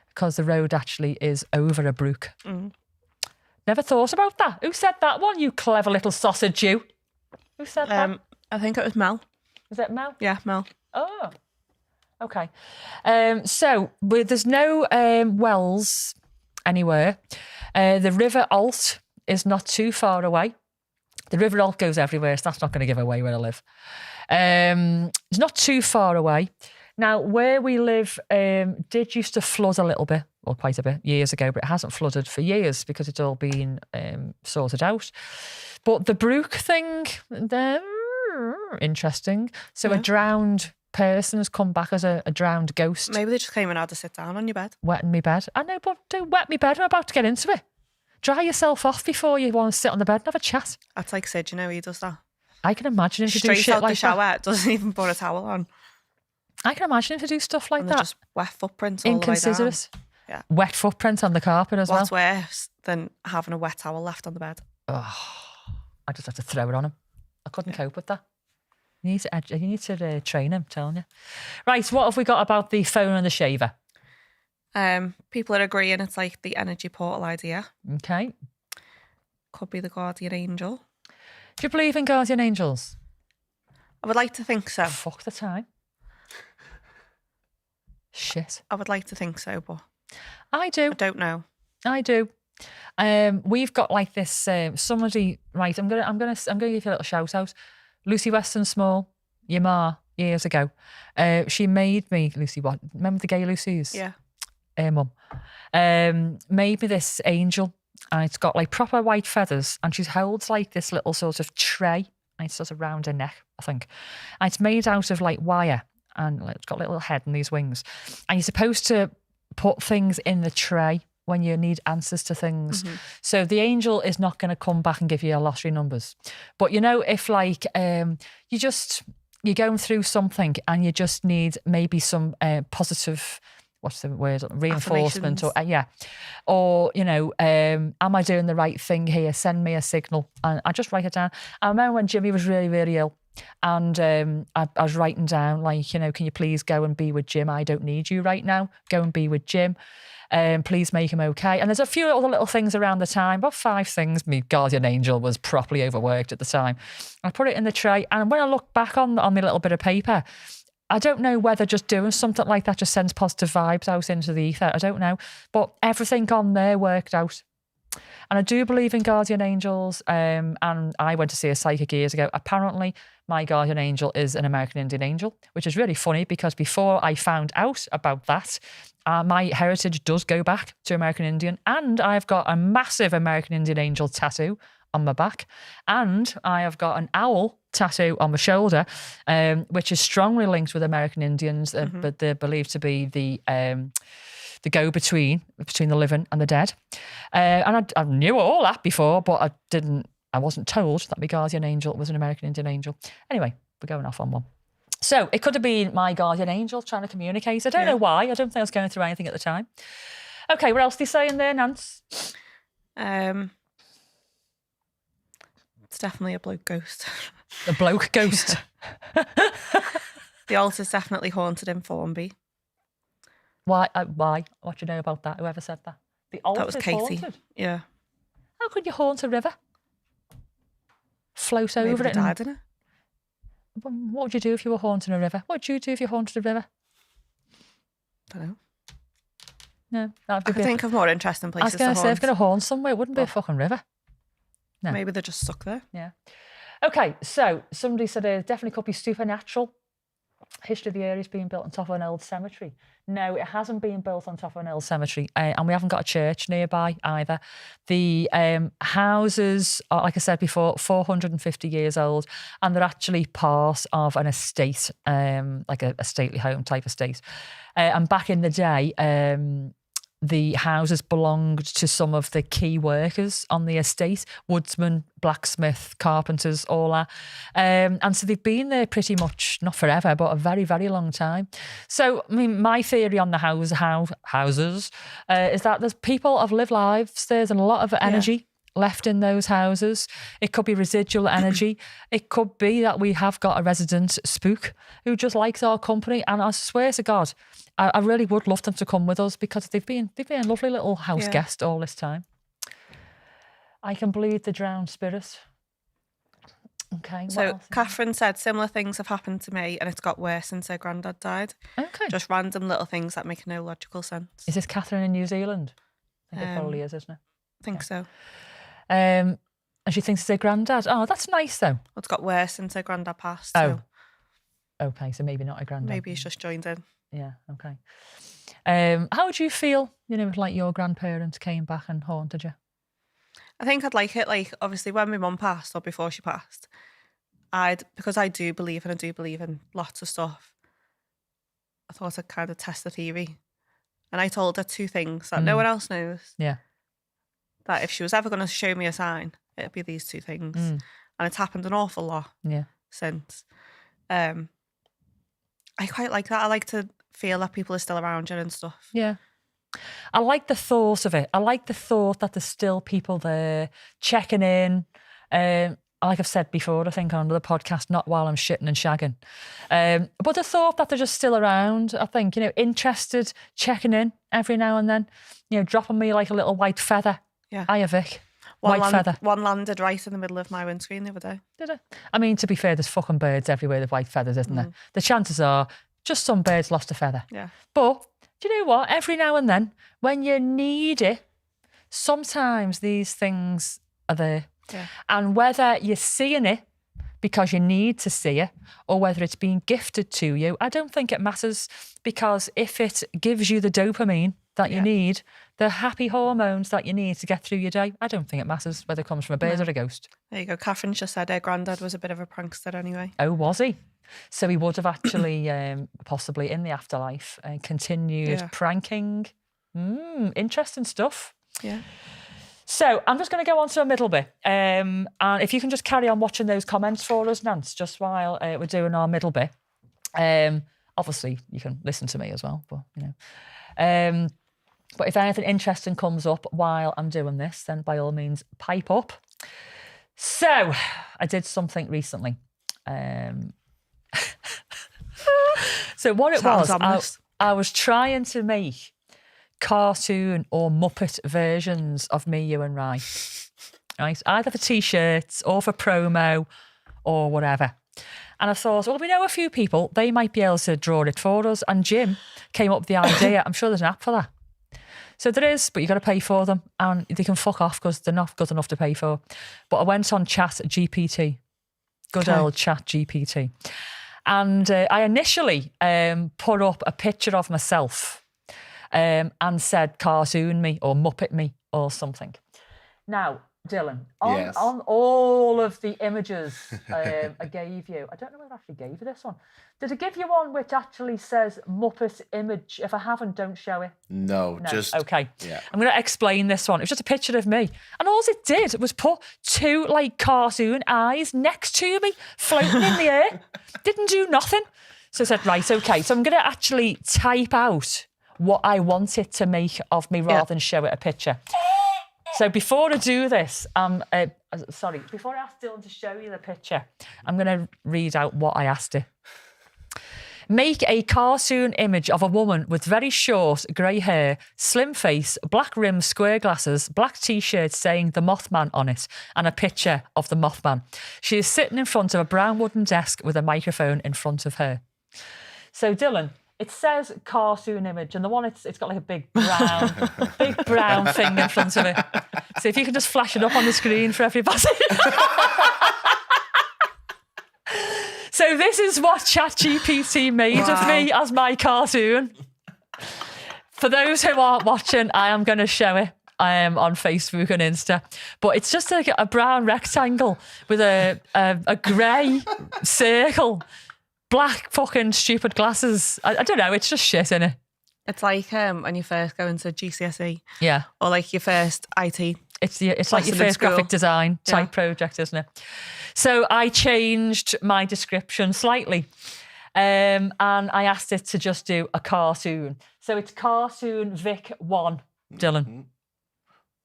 because the road actually is over a brook. Never thought about that. Who said that one, you clever little sausage, you? Who said that? I think it was Mel. Was it Mel? Yeah, Mel. Oh, okay. So there's no wells anywhere. The River Alt is not too far away. The River Alt goes everywhere, so that's not going to give away where I live. It's not too far away. Now, where we live did used to flood a little bit, or quite a bit, years ago, but it hasn't flooded for years because it's all been sorted out. But the brook thing, interesting. So a drowned person has come back as a drowned ghost. Maybe they just came and had to sit down on your bed. Wetting me bed. I know, but don't wet me bed. I'm about to get into it. Dry yourself off before you want to sit on the bed and have a chat. That's like Sid, you know, he does that. I can imagine him to do straight shit out like the shower, that. doesn't even put a towel on. I can imagine him to do stuff like And that. just wet footprints all the way down. Inconsiderate. Yeah. Wet footprint on the carpet as What's well. worse than having a wet towel left on the bed? Oh, I just had to throw it on him. I couldn't cope with that. You need to train him, telling you. Right, what have we got about the phone and the shaver? People are agreeing it's like the energy portal idea. Okay. Could be the guardian angel. Do you believe in guardian angels? I would like to think so. Fuck the time. Shit. I would like to think so, but I do. I don't know. I do. We've got like this somebody. Right, I'm gonna give you a little shout out. Lucy Weston Small, your ma, years ago. She made me Lucy. What? Remember the gay Lucy's? Yeah. Mum. Made me this angel, and it's got like proper white feathers, and she holds like this little sort of tray, and it's sort of round her neck, I think. And it's made out of like wire, and like, it's got a little head and these wings, and you're supposed to put things in the tray when you need answers to things. Mm-hmm. So the angel is not going to come back and give you your lottery numbers. But you know, if like you're going through something and you just need maybe some positive, what's the word, reinforcement, or or you know, am I doing the right thing here? Send me a signal, and I just write it down. I remember when Jimmy was really, really ill, and I was writing down like, you know, can you please go and be with Jim? I don't need you right now. Go and be with Jim. Please make him okay. And there's a few other little things around the time, about 5 things. My guardian angel was properly overworked at the time. I put it in the tray, and when I look back on my little bit of paper, I don't know whether just doing something like that just sends positive vibes out into the ether. I don't know. But everything on there worked out. And I do believe in guardian angels. And I went to see a psychic years ago. Apparently, my guardian angel is an American Indian angel, which is really funny because before I found out about that, my heritage does go back to American Indian. And I've got a massive American Indian angel tattoo on my back. And I have got an owl tattoo on my shoulder, which is strongly linked with American Indians, but they're believed to be the the go-between between the living and the dead. And I knew all that before, but I wasn't told that my guardian angel was an American Indian angel. Anyway, we're going off on one. So it could have been my guardian angel trying to communicate. I don't know why. I don't think I was going through anything at the time. Okay, what else do you say in there, Nance? It's definitely a bloke ghost. A bloke ghost. The altar's definitely haunted in Formby. Why? Why? What do you know about that? Whoever said that? The altar That was Katie. haunted? Yeah. How could you haunt a river? Float over Maybe it? they died in it. What would you do if you were haunting a river? What would you do if you haunted a river? Don't know. No, that'd be I could think of more interesting places I was going to say, if you're going to haunt somewhere, it wouldn't be a fucking river. No. Maybe they're just stuck there. Yeah. Okay, so somebody said it definitely could be supernatural. History of the area's being built on top of an old cemetery. No, it hasn't been built on top of an old cemetery, and we haven't got a church nearby either. The houses are, like I said before, 450 years old, and they're actually part of an estate, like a stately home type estate. And back in the day, the houses belonged to some of the key workers on the estate, woodsmen, blacksmith, carpenters, all that. And so they've been there pretty much, not forever, but a very, very long time. So, I mean, my theory on the houses is that there's people have lived lives, there's a lot of energy left in those houses. It could be residual energy. It could be that we have got a resident spook who just likes our company. And I swear to God, I really would love them to come with us because they've been a lovely little house guest all this time. I can bleed the drowned spirit. Okay. So Catherine said similar things have happened to me and it's got worse since her granddad died. Okay. Just random little things that make no logical sense. Is this Catherine in New Zealand? I think it probably is, isn't it? I think so. And she thinks it's her granddad. Oh, that's nice though. It's got worse since her granddad passed. Oh. So okay, so maybe not a granddad. maybe he's just joined in. Yeah, okay. How would you feel, if like your grandparents came back and haunted you? I think I'd like it, like, obviously when my mum passed or before she passed, because I do believe in lots of stuff, I thought I'd kind of test the theory. And I told her two things that no one else knows. Yeah. That if she was ever going to show me a sign, it'd be these two things. And it's happened an awful lot since. I quite like that. I like to feel that people are still around you and stuff. Yeah. I like the thought of it. I like the thought that there's still people there checking in. Like I've said before, I think on another podcast, not while I'm shitting and shagging. But the thought that they're just still around, I think, interested, checking in every now and then, dropping me like a little white feather. Yeah. Hiya, Vic. White feather. One landed right in the middle of my windscreen the other day. Did it? I mean, to be fair, there's fucking birds everywhere with white feathers, isn't there? The chances are just some birds lost a feather. Yeah. But do you know what? Every now and then, when you need it, sometimes these things are there. Yeah. And whether you're seeing it because you need to see it or whether it's being gifted to you, I don't think it matters, because if it gives you the dopamine that you need, the happy hormones that you need to get through your day, I don't think it matters whether it comes from a bird or a ghost. There you go. Catherine just said her granddad was a bit of a prankster anyway. Oh, was he? So he would have actually, possibly in the afterlife, continued pranking. Interesting stuff. Yeah. So I'm just going to go on to a middle bit. And if you can just carry on watching those comments for us, Nance, just while we're doing our middle bit. Obviously, you can listen to me as well, but, but if anything interesting comes up while I'm doing this, then by all means, pipe up. So I did something recently. So what it was, I was trying to make cartoon or Muppet versions of me, you and Rai. Right? Either for T-shirts or for promo or whatever. And I thought, well, we know a few people, they might be able to draw it for us. And Jim came up with the idea. I'm sure there's an app for that. So there is, but you've got to pay for them. And they can fuck off because they're not good enough to pay for. But I went on Chat GPT. Good old Chat GPT. And I initially put up a picture of myself and said cartoon me or Muppet me or something. Now, Dylan, Yes. on all of the images I gave you, I don't know whether I actually gave you this one. Did I give you one which actually says Muppet image? If I haven't, don't show it. No, just... Okay. Yeah. I'm going to explain this one. It was just a picture of me. And all it did was put two, like, cartoon eyes next to me, floating in the air. Didn't do nothing. So I said, right, okay. So I'm going to actually type out what I want it to make of me rather than show it a picture. So before I do this, before I ask Dylan to show you the picture, I'm going to read out what I asked her. Make a cartoon image of a woman with very short grey hair, slim face, black rimmed square glasses, black t-shirt saying the Mothman on it, and a picture of the Mothman. She is sitting in front of a brown wooden desk with a microphone in front of her. So Dylan, it says cartoon image, and the one it's got like a big brown thing in front of it. So if you can just flash it up on the screen for everybody. So this is what ChatGPT made of me as my cartoon. For those who aren't watching, I am going to show it on Facebook and Insta. But it's just like a brown rectangle with a grey circle. Black fucking stupid glasses. I don't know. It's just shit, innit? It's like when you first go into GCSE. Yeah. Or like your first IT. It's like your first graphic design type project, isn't it? So I changed my description slightly. And I asked it to just do a cartoon. So it's Cartoon Vic 1, Dylan. Mm-hmm.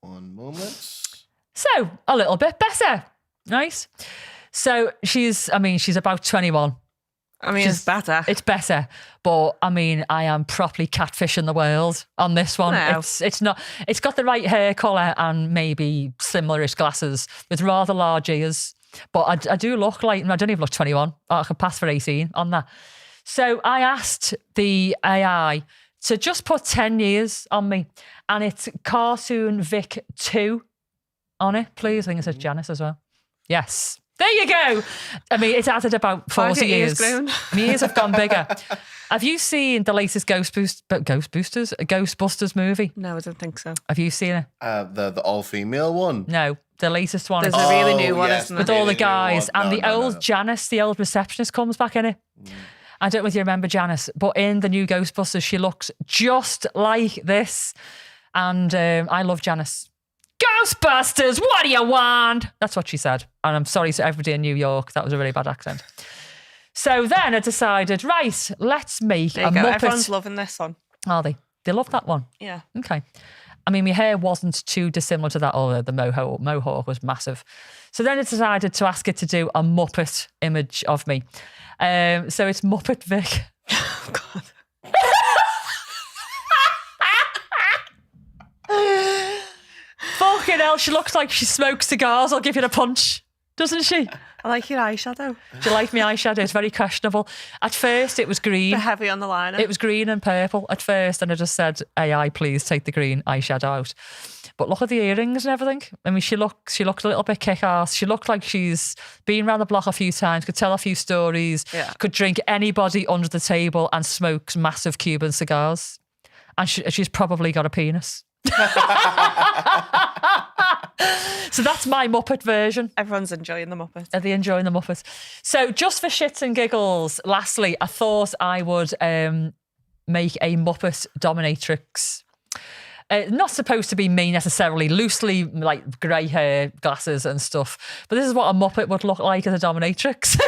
1 moment. So a little bit better. Nice. So she's about 21. I mean, it's better. It's better. But I mean, I am properly catfishing the world on this one. No. It's not, it's got the right hair colour and maybe similar-ish glasses with rather large ears. But I do look like, I don't even look 21. I could pass for 18 on that. So I asked the AI to just put 10 years on me. And it's Cartoon Vic 2 on it, please. I think it says Janice as well. Yes. There you go. I mean, it's added about 40 years. My ears have gone bigger. Have you seen the latest Ghostbusters movie? No, I don't think so. Have you seen it? The all-female one? No, the latest one. There's a really new one, isn't with there? all the guys. And the old Janice, the old receptionist, comes back in it. I don't know if you remember Janice, but in the new Ghostbusters, she looks just like this. And I love Janice. Ghostbusters, what do you want? That's what she said. And I'm sorry to everybody in New York. That was a really bad accent. So then I decided, right, let's make a Muppet. Everyone's loving this one. Are they? They love that one? Yeah. Okay. I mean, my hair wasn't too dissimilar to that, although the mohawk was massive. So then I decided to ask it to do a Muppet image of me. So it's Muppet Vic. Oh, God. Fucking hell, she looks like she smokes cigars. I'll give you a punch. Doesn't she? I like your eyeshadow. Do you like my eyeshadow? It's very questionable. At first, it was green. They're heavy on the liner. It was green and purple at first, and I just said, AI, please take the green eyeshadow out. But look at the earrings and everything. I mean, she looked a little bit kick-ass. She looked like she's been around the block a few times, could tell a few stories, could drink anybody under the table and smokes massive Cuban cigars. And she's probably got a penis. So that's my Muppet version. Everyone's enjoying the Muppet. Are they enjoying the Muppet? So just for shits and giggles, lastly, I thought I would make a Muppet dominatrix. Not supposed to be me necessarily, loosely like grey hair, glasses and stuff. But this is what a Muppet would look like as a dominatrix.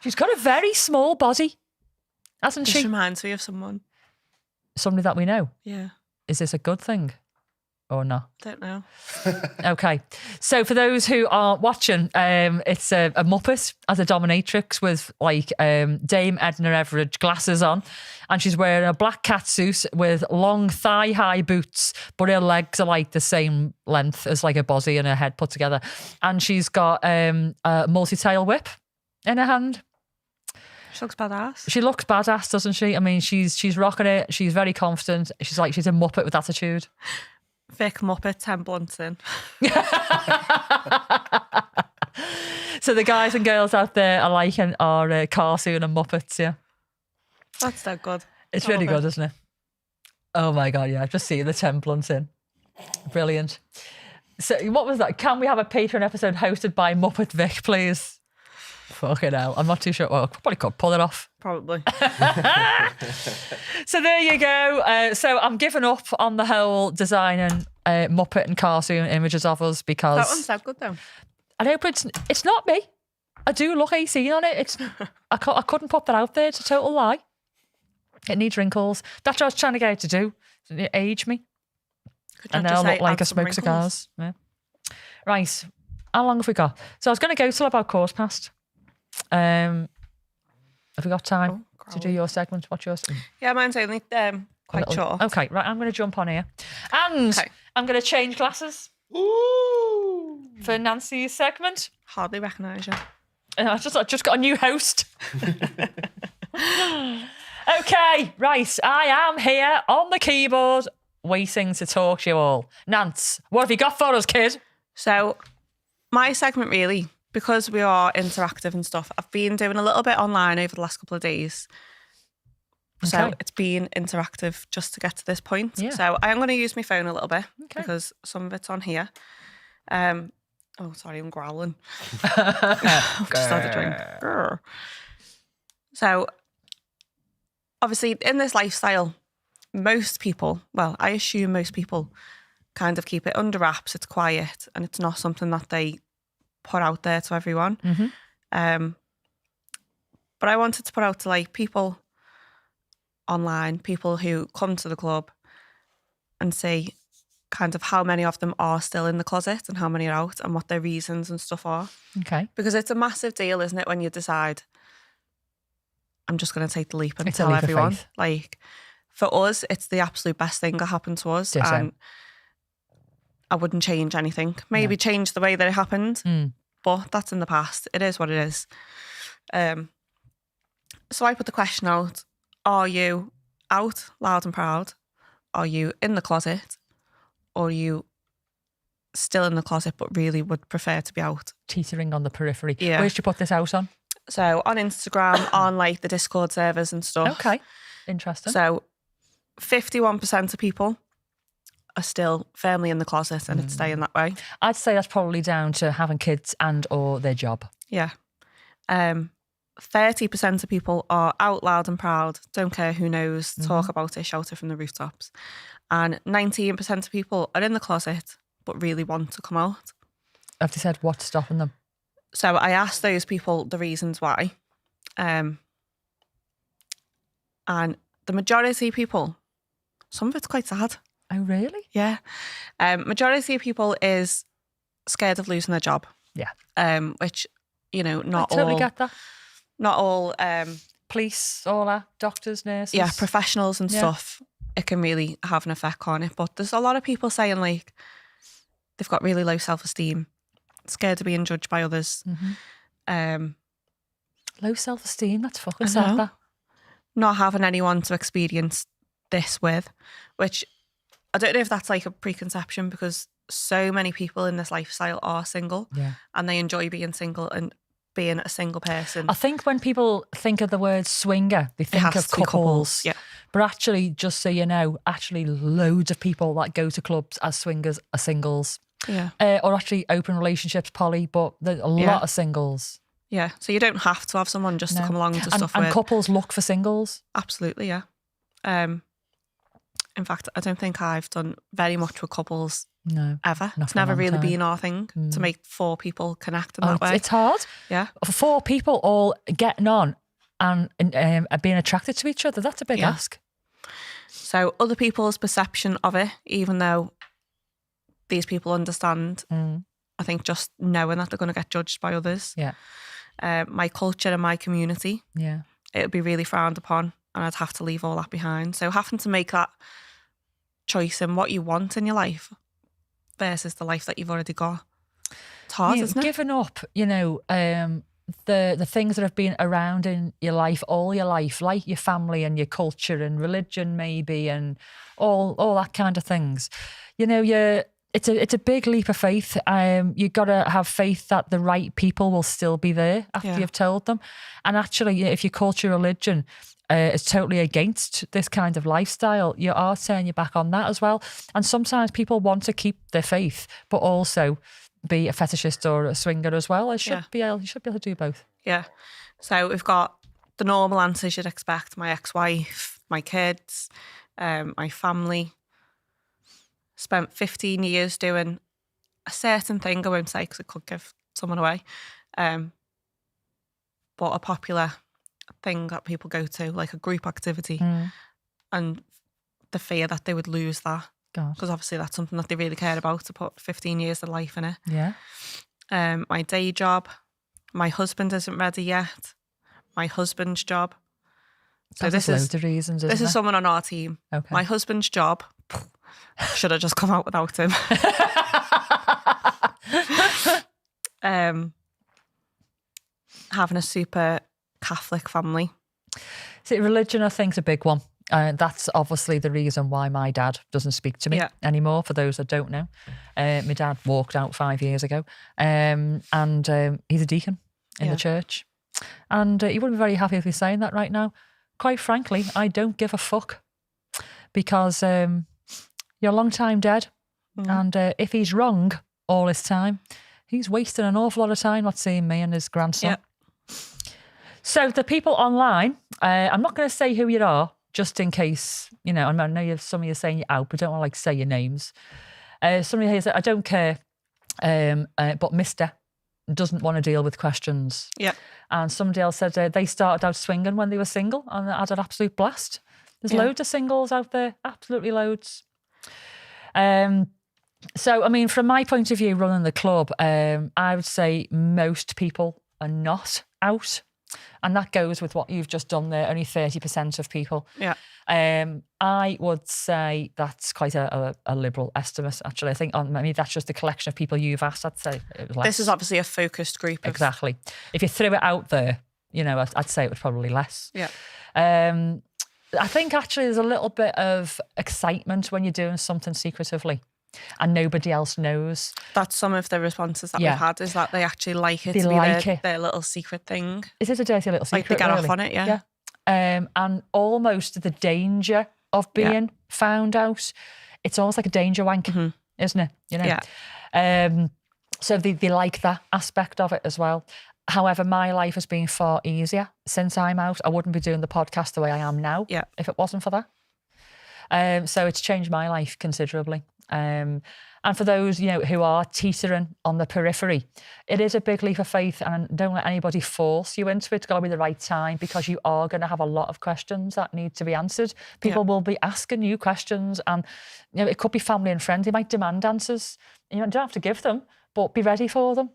She's got a very small body, hasn't she? She reminds me of someone. Somebody that we know. Yeah. Is this a good thing or not? Don't know. Okay. So for those who aren't watching, it's a Muppet as a dominatrix with like Dame Edna Everage glasses on, and she's wearing a black catsuit with long thigh-high boots, but her legs are like the same length as like her body and her head put together. And she's got a multi-tail whip in her hand. She looks badass. She looks badass, doesn't she? I mean, she's rocking it. She's very confident. She's a Muppet with attitude. Vic Muppet, 10 blunts in. So the guys and girls out there are liking our cartoon and Muppets, yeah. That's so good. It's really good, isn't it? Oh my God, yeah. I've just seen the 10 blunts in. Brilliant. So what was that? Can we have a Patreon episode hosted by Muppet Vic, please? Fucking hell. I'm not too sure. Well, I probably could pull it off. Probably. So there you go. So I'm giving up on the whole designing Muppet and cartoon images of us because... That one sounds good though. I know, but it's not me. I do look 18 on it. I couldn't put that out there. It's a total lie. It needs wrinkles. That's what I was trying to get it to do. Age me. And now I look like I smoke cigars. Yeah. Right. How long have we got? So I was going to go till about quarter past. Have we got time to do your segment? What's yours? Yeah, mine's only quite short. Okay, right. I'm going to jump on here. And I'm going to change glasses. Ooh. For Nancy's segment. Hardly recognise you. And I just got a new host. Okay, right. I am here on the keyboard waiting to talk to you all. Nance, what have you got for us, kid? So my segment really, because we are interactive and stuff, I've been doing a little bit online over the last couple of days. So Okay. it's been interactive just to get to this point. Yeah. So I am going to use my phone a little bit Okay. because some of it's on here. Oh, sorry, I'm growling. I've just had a drink. Grr. So obviously in this lifestyle, most people, well, I assume most people kind of keep it under wraps. It's quiet and it's not something that they put out there to everyone. Mm-hmm. But I wanted to put out to like people online, people who come to the club and see kind of how many of them are still in the closet and how many are out and what their reasons and stuff are. Okay. Because it's a massive deal, isn't it, when you decide, I'm just going to take the leap and It's a tell leap of everyone. faith. Like, for us, it's the absolute best thing that happened to us. Yes, and I wouldn't change anything. Maybe change the way that it happened, but that's in the past. It is what it is. So I put the question out, are you out loud and proud? Are you in the closet? Or are you still in the closet but really would prefer to be out? Teetering on the periphery. Yeah. Where did you put this out on? So on Instagram, on like the Discord servers and stuff. Okay. Interesting. So 51% of people are still firmly in the closet and it's staying that way. I'd say that's probably down to having kids and or their job. Yeah. 30% of people are out loud and proud, don't care who knows, talk about it, shout it from the rooftops. And 19% of people are in the closet but really want to come out. Have they said what's stopping them? So I asked those people the reasons why. And the majority of people, some of it's quite sad. Oh, really? Yeah. Majority of people is scared of losing their job. Yeah. Which, you know, not I totally all... get that. Not all... Police, all that, doctors, nurses. yeah, professionals and stuff, it can really have an effect on it. But there's a lot of people saying like they've got really low self-esteem, scared of being judged by others. Low self-esteem, that's fucking I sad, know. that. Not having anyone to experience this with, which I don't know if that's like a preconception because so many people in this lifestyle are single and they enjoy being single and being a single person. I think when people think of the word swinger, they think has of to be couples. Yeah. But actually, just so you know, actually loads of people that go to clubs as swingers are singles. Yeah. Or actually open relationships, poly, but there's a lot of singles. Yeah. So you don't have to have someone just to come along to stuff and with. couples look for singles. Absolutely, yeah. In fact, I don't think I've done very much with couples No. ever. Not It's for a never long really time. been our thing to make 4 people connect in that way. It's hard. Yeah. For 4 people all getting on and being attracted to each other, that's a big ask. So other people's perception of it, even though these people understand, I think just knowing that they're going to get judged by others. Yeah. My culture and my community, Yeah. it would be really frowned upon and I'd have to leave all that behind. So having to make that choice in what you want in your life versus the life that you've already got. It's hard, isn't it? Giving up, you know, the things that have been around in your life all your life, like your family and your culture and religion maybe and all that kind of things. You know, it's a big leap of faith. You've got to have faith that the right people will still be there after you've told them. And actually, if your culture, religion is totally against this kind of lifestyle, you are turning your back on that as well. And sometimes people want to keep their faith, but also be a fetishist or a swinger as well. You should be able to do both. Yeah. So we've got the normal answers you'd expect: my ex-wife, my kids, my family. Spent 15 years doing a certain thing, I won't say because it could give someone away, but a popular thing that people go to, like a group activity, and the fear that they would lose that. Because obviously that's something that they really care about, to put 15 years of life in it. Yeah. My day job, my husband isn't ready yet, my husband's job. So this is loads of reasons, this is someone on our team. Okay. My husband's job should have just come out without him. Having a super Catholic family. See, religion, I think, is a big one. That's obviously the reason why my dad doesn't speak to me anymore, for those that don't know. My dad walked out 5 years ago, and he's a deacon in the church. And he wouldn't be very happy if he's saying that right now. Quite frankly, I don't give a fuck, because you're a long time dead. And if he's wrong all this time, he's wasting an awful lot of time not seeing me and his grandson. Yeah. So the people online, I'm not going to say who you are, just in case, I know some of you are saying you're out, but don't want to say your names. Somebody here said, I don't care, but Mr. doesn't want to deal with questions. Yeah. And somebody else said they started out swinging when they were single and had an absolute blast. There's loads of singles out there, absolutely loads. So, I mean, from my point of view, running the club, I would say most people are not out. And that goes with what you've just done there, only 30% of people. Yeah. I would say that's quite a liberal estimate, actually. I think maybe that's just a collection of people you've asked. I'd say it was less. This is obviously a focused group. Exactly. If you threw it out there, I'd say it was probably less. Yeah. I think actually there's a little bit of excitement when you're doing something secretively and nobody else knows. That's some of the responses that we've had, is that they actually like it they to like be their little secret thing. It is a dirty little secret, like they get really. off on it, yeah. And almost the danger of being found out. It's almost like a danger wank, isn't it? Yeah. So they like that aspect of it as well. However, my life has been far easier since I'm out. I wouldn't be doing the podcast the way I am now if it wasn't for that. So it's changed my life considerably. And for those, who are teetering on the periphery, it is a big leap of faith, and don't let anybody force you into it. It's got to be the right time, because you are going to have a lot of questions that need to be answered. People will be asking you questions, and it could be family and friends. They might demand answers. You don't have to give them, but be ready for them.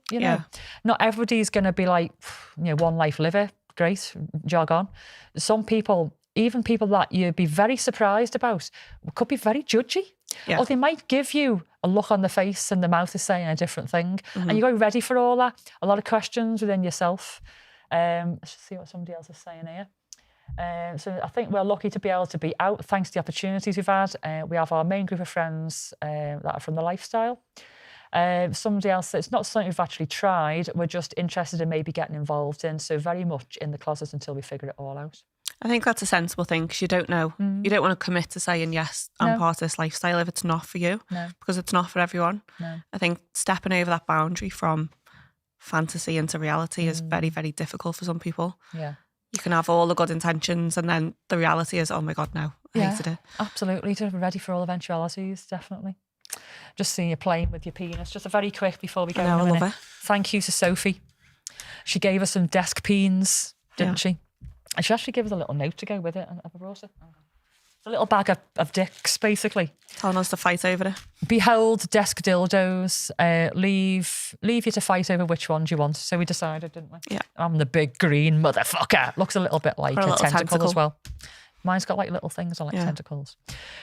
Not everybody's going to be like, one life, live it, great, jog on. Some people, even people that you'd be very surprised about, could be very judgy. Yeah. Or they might give you a look on the face and the mouth is saying a different thing. And you got to be ready for all that. A lot of questions within yourself. Let's see what somebody else is saying here. So I think we're lucky to be able to be out thanks to the opportunities we've had. We have our main group of friends that are from the lifestyle. Somebody else said it's not something we've actually tried. We're just interested in maybe getting involved in. So very much in the closet until we figure it all out. I think that's a sensible thing, because you don't know. You don't want to commit to saying, yes, I'm part of this lifestyle if it's not for you, because it's not for everyone. I think stepping over that boundary from fantasy into reality is very, very difficult for some people. Yeah. You can have all the good intentions and then the reality is, oh my God, no, I hated it. Absolutely. To be ready for all eventualities, definitely. Just seeing you playing with your penis. Just a very quick before we go. I love it. Thank you to Sophie. She gave us some desk peens, didn't she? And she actually gave us a little note to go with it. Have I brought it? A little bag of dicks, basically. Telling us to fight over it. Behold, desk dildos. Leave you to fight over which ones you want. So we decided, didn't we? Yeah. I'm the big green motherfucker. Looks a little bit like a tentacle as well. Mine's got like little things on, like tentacles.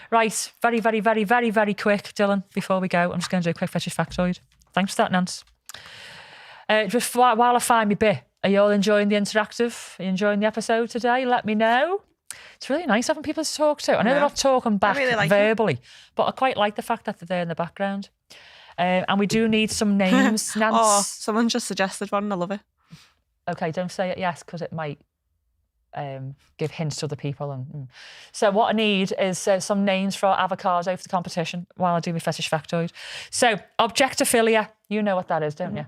Right, very, very, very, very, very quick, Dylan, before we go. I'm just going to do a quick fetish factoid. Thanks for that, Nance. Just while I find my bit, are you all enjoying the interactive? Are you enjoying the episode today? Let me know. It's really nice having people to talk to. I know Yeah. they're not talking back really like verbally, but I quite like the fact that they're there in the background. And we do need some names, Nance. Oh, someone just suggested one. I love it. Okay, don't say it yes, because it might give hints to other people. So what I need is some names for our avocado for the competition while I do my fetish factoid. So objectophilia, you know what that is, don't you?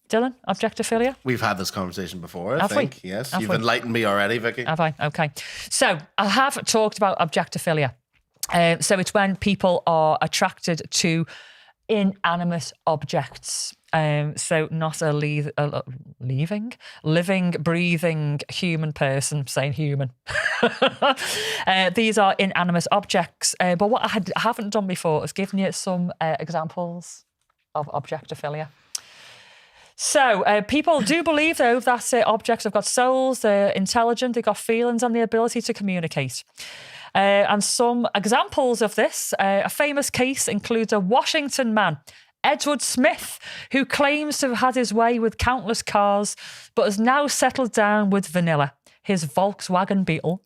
Dylan, objectophilia? We've had this conversation before, I Have we? think. Yes. Have You've we? enlightened me already, Vicky. Have I? Okay. So I have talked about objectophilia. So it's when people are attracted to inanimate objects. So not a living, breathing human person, saying human. These are inanimate objects. But what I haven't done before is given you some examples of objectophilia. So people do believe, though, that objects have got souls, they're intelligent, they've got feelings and the ability to communicate. And some examples of this, a famous case includes a Washington man, Edward Smith, who claims to have had his way with countless cars, but has now settled down with vanilla, his Volkswagen Beetle.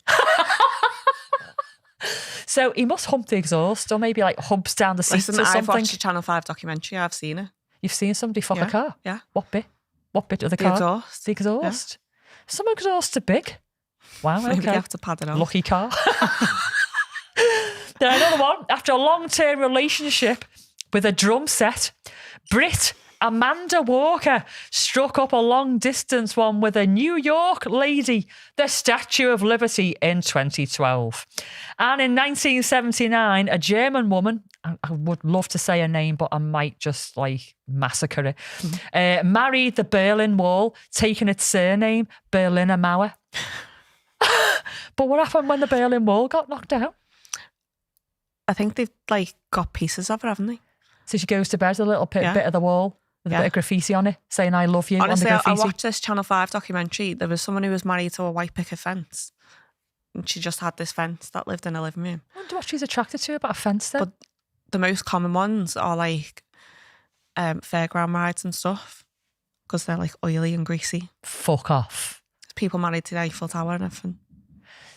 So he must hump the exhaust, or maybe like humps down the seats or something. I've watched a Channel 5 documentary. I've seen it. You've seen somebody fuck a car? Yeah. What bit? What bit of the The car? exhaust. The exhaust. Some exhausts are big. Wow, Maybe okay. they have to pad it on. Lucky car. Then another one. After a long-term relationship with a drum set, Brit Amanda Walker struck up a long-distance one with a New York lady, the Statue of Liberty, in 2012. And in 1979, a German woman, I would love to say her name, but I might just like massacre it, married the Berlin Wall, taking its surname, Berliner Mauer. But what happened when the Berlin Wall got knocked down? I think they've like got pieces of it, haven't they? So she goes to bed with a little bit of the wall with a bit of graffiti on it, saying "I love you." Honestly, on the I graffiti. watched this Channel 5 documentary. There was someone who was married to a white picket fence, and she just had this fence that lived in a living room. I wonder what she's attracted to about a fence then. But the most common ones are like fairground rides and stuff, because they're like oily and greasy. Fuck off. People married to the Eiffel Tower and everything.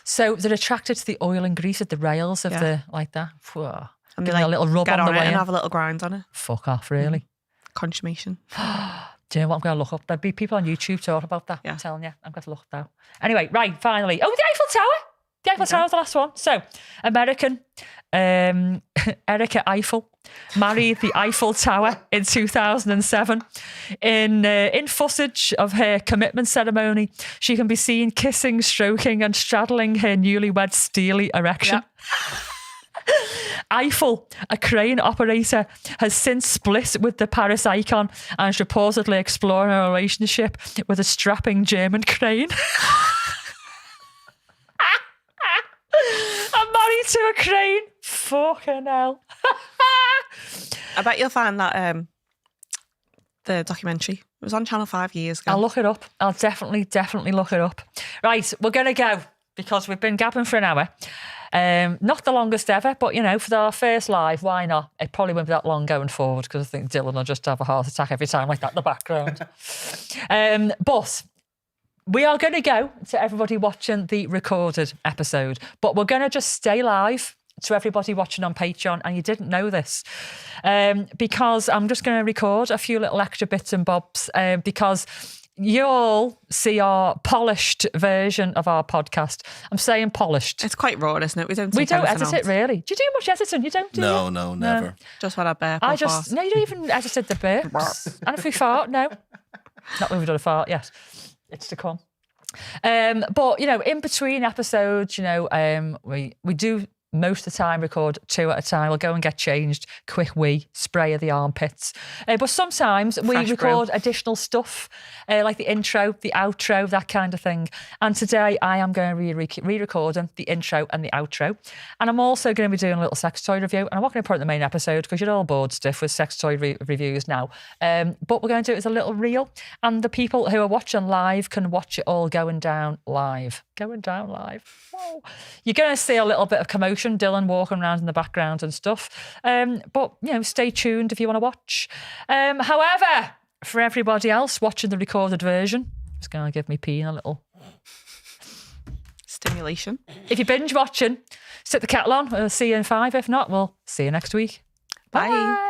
So they're attracted to the oil and grease at the rails of the like that. Whoa. And Give they me like a little rub get on the it way and in. have a little grind on it. Fuck off, really. Consummation. Do you know what I'm going to look up? There'll be people on YouTube talking about that. Yeah. I'm telling you. I'm going to look now. Anyway, right, finally. Oh, the Eiffel Tower. The Eiffel Tower was the last one. So, American Erica Eiffel married the Eiffel Tower in 2007. In footage of her commitment ceremony, she can be seen kissing, stroking and straddling her newlywed steely erection. Yeah. Eiffel, a crane operator, has since split with the Paris icon and is reportedly exploring a relationship with a strapping German crane. I'm married to a crane. Fucking hell. I bet you'll find that the documentary. It was on Channel 5 years ago. I'll look it up. I'll definitely look it up. Right, we're going to go because we've been gabbing for an hour. Not the longest ever, but, you know, for our first live, why not? It probably won't be that long going forward because I think Dylan will just have a heart attack every time like that in the background. But we are going to go to everybody watching the recorded episode, but we're going to just stay live to everybody watching on Patreon, and you didn't know this, because I'm just going to record a few little extra bits and bobs, because you all see our polished version of our podcast. I'm saying polished. It's quite raw, isn't it? We don't edit it, really. Do you do much editing? You don't, do you? No, never. Just when I burp. No, you don't even edited the burps. And if we fart, no. Not when we've done a fart, yes. It's to come. But, you know, in between episodes, you know, we do most of the time record 2 at a time. We'll go and get changed, quick wee, spray of the armpits. But sometimes we record additional stuff, like the intro, the outro, that kind of thing. And today I am going to be re-recording the intro and the outro. And I'm also going to be doing a little sex toy review. And I'm not going to put it in the main episode because you're all bored stiff with sex toy reviews now. But we're going to do it as a little reel. And the people who are watching live can watch it all going down live. Going down live. Whoa. You're going to see a little bit of commotion, Dylan walking around in the background and stuff. But, you know, stay tuned if you want to watch. However, for everybody else watching the recorded version, it's going to give me peeing a little. Still. stimulation. If you're binge watching, sit the kettle on. We'll see you in 5. If not, we'll see you next week. Bye.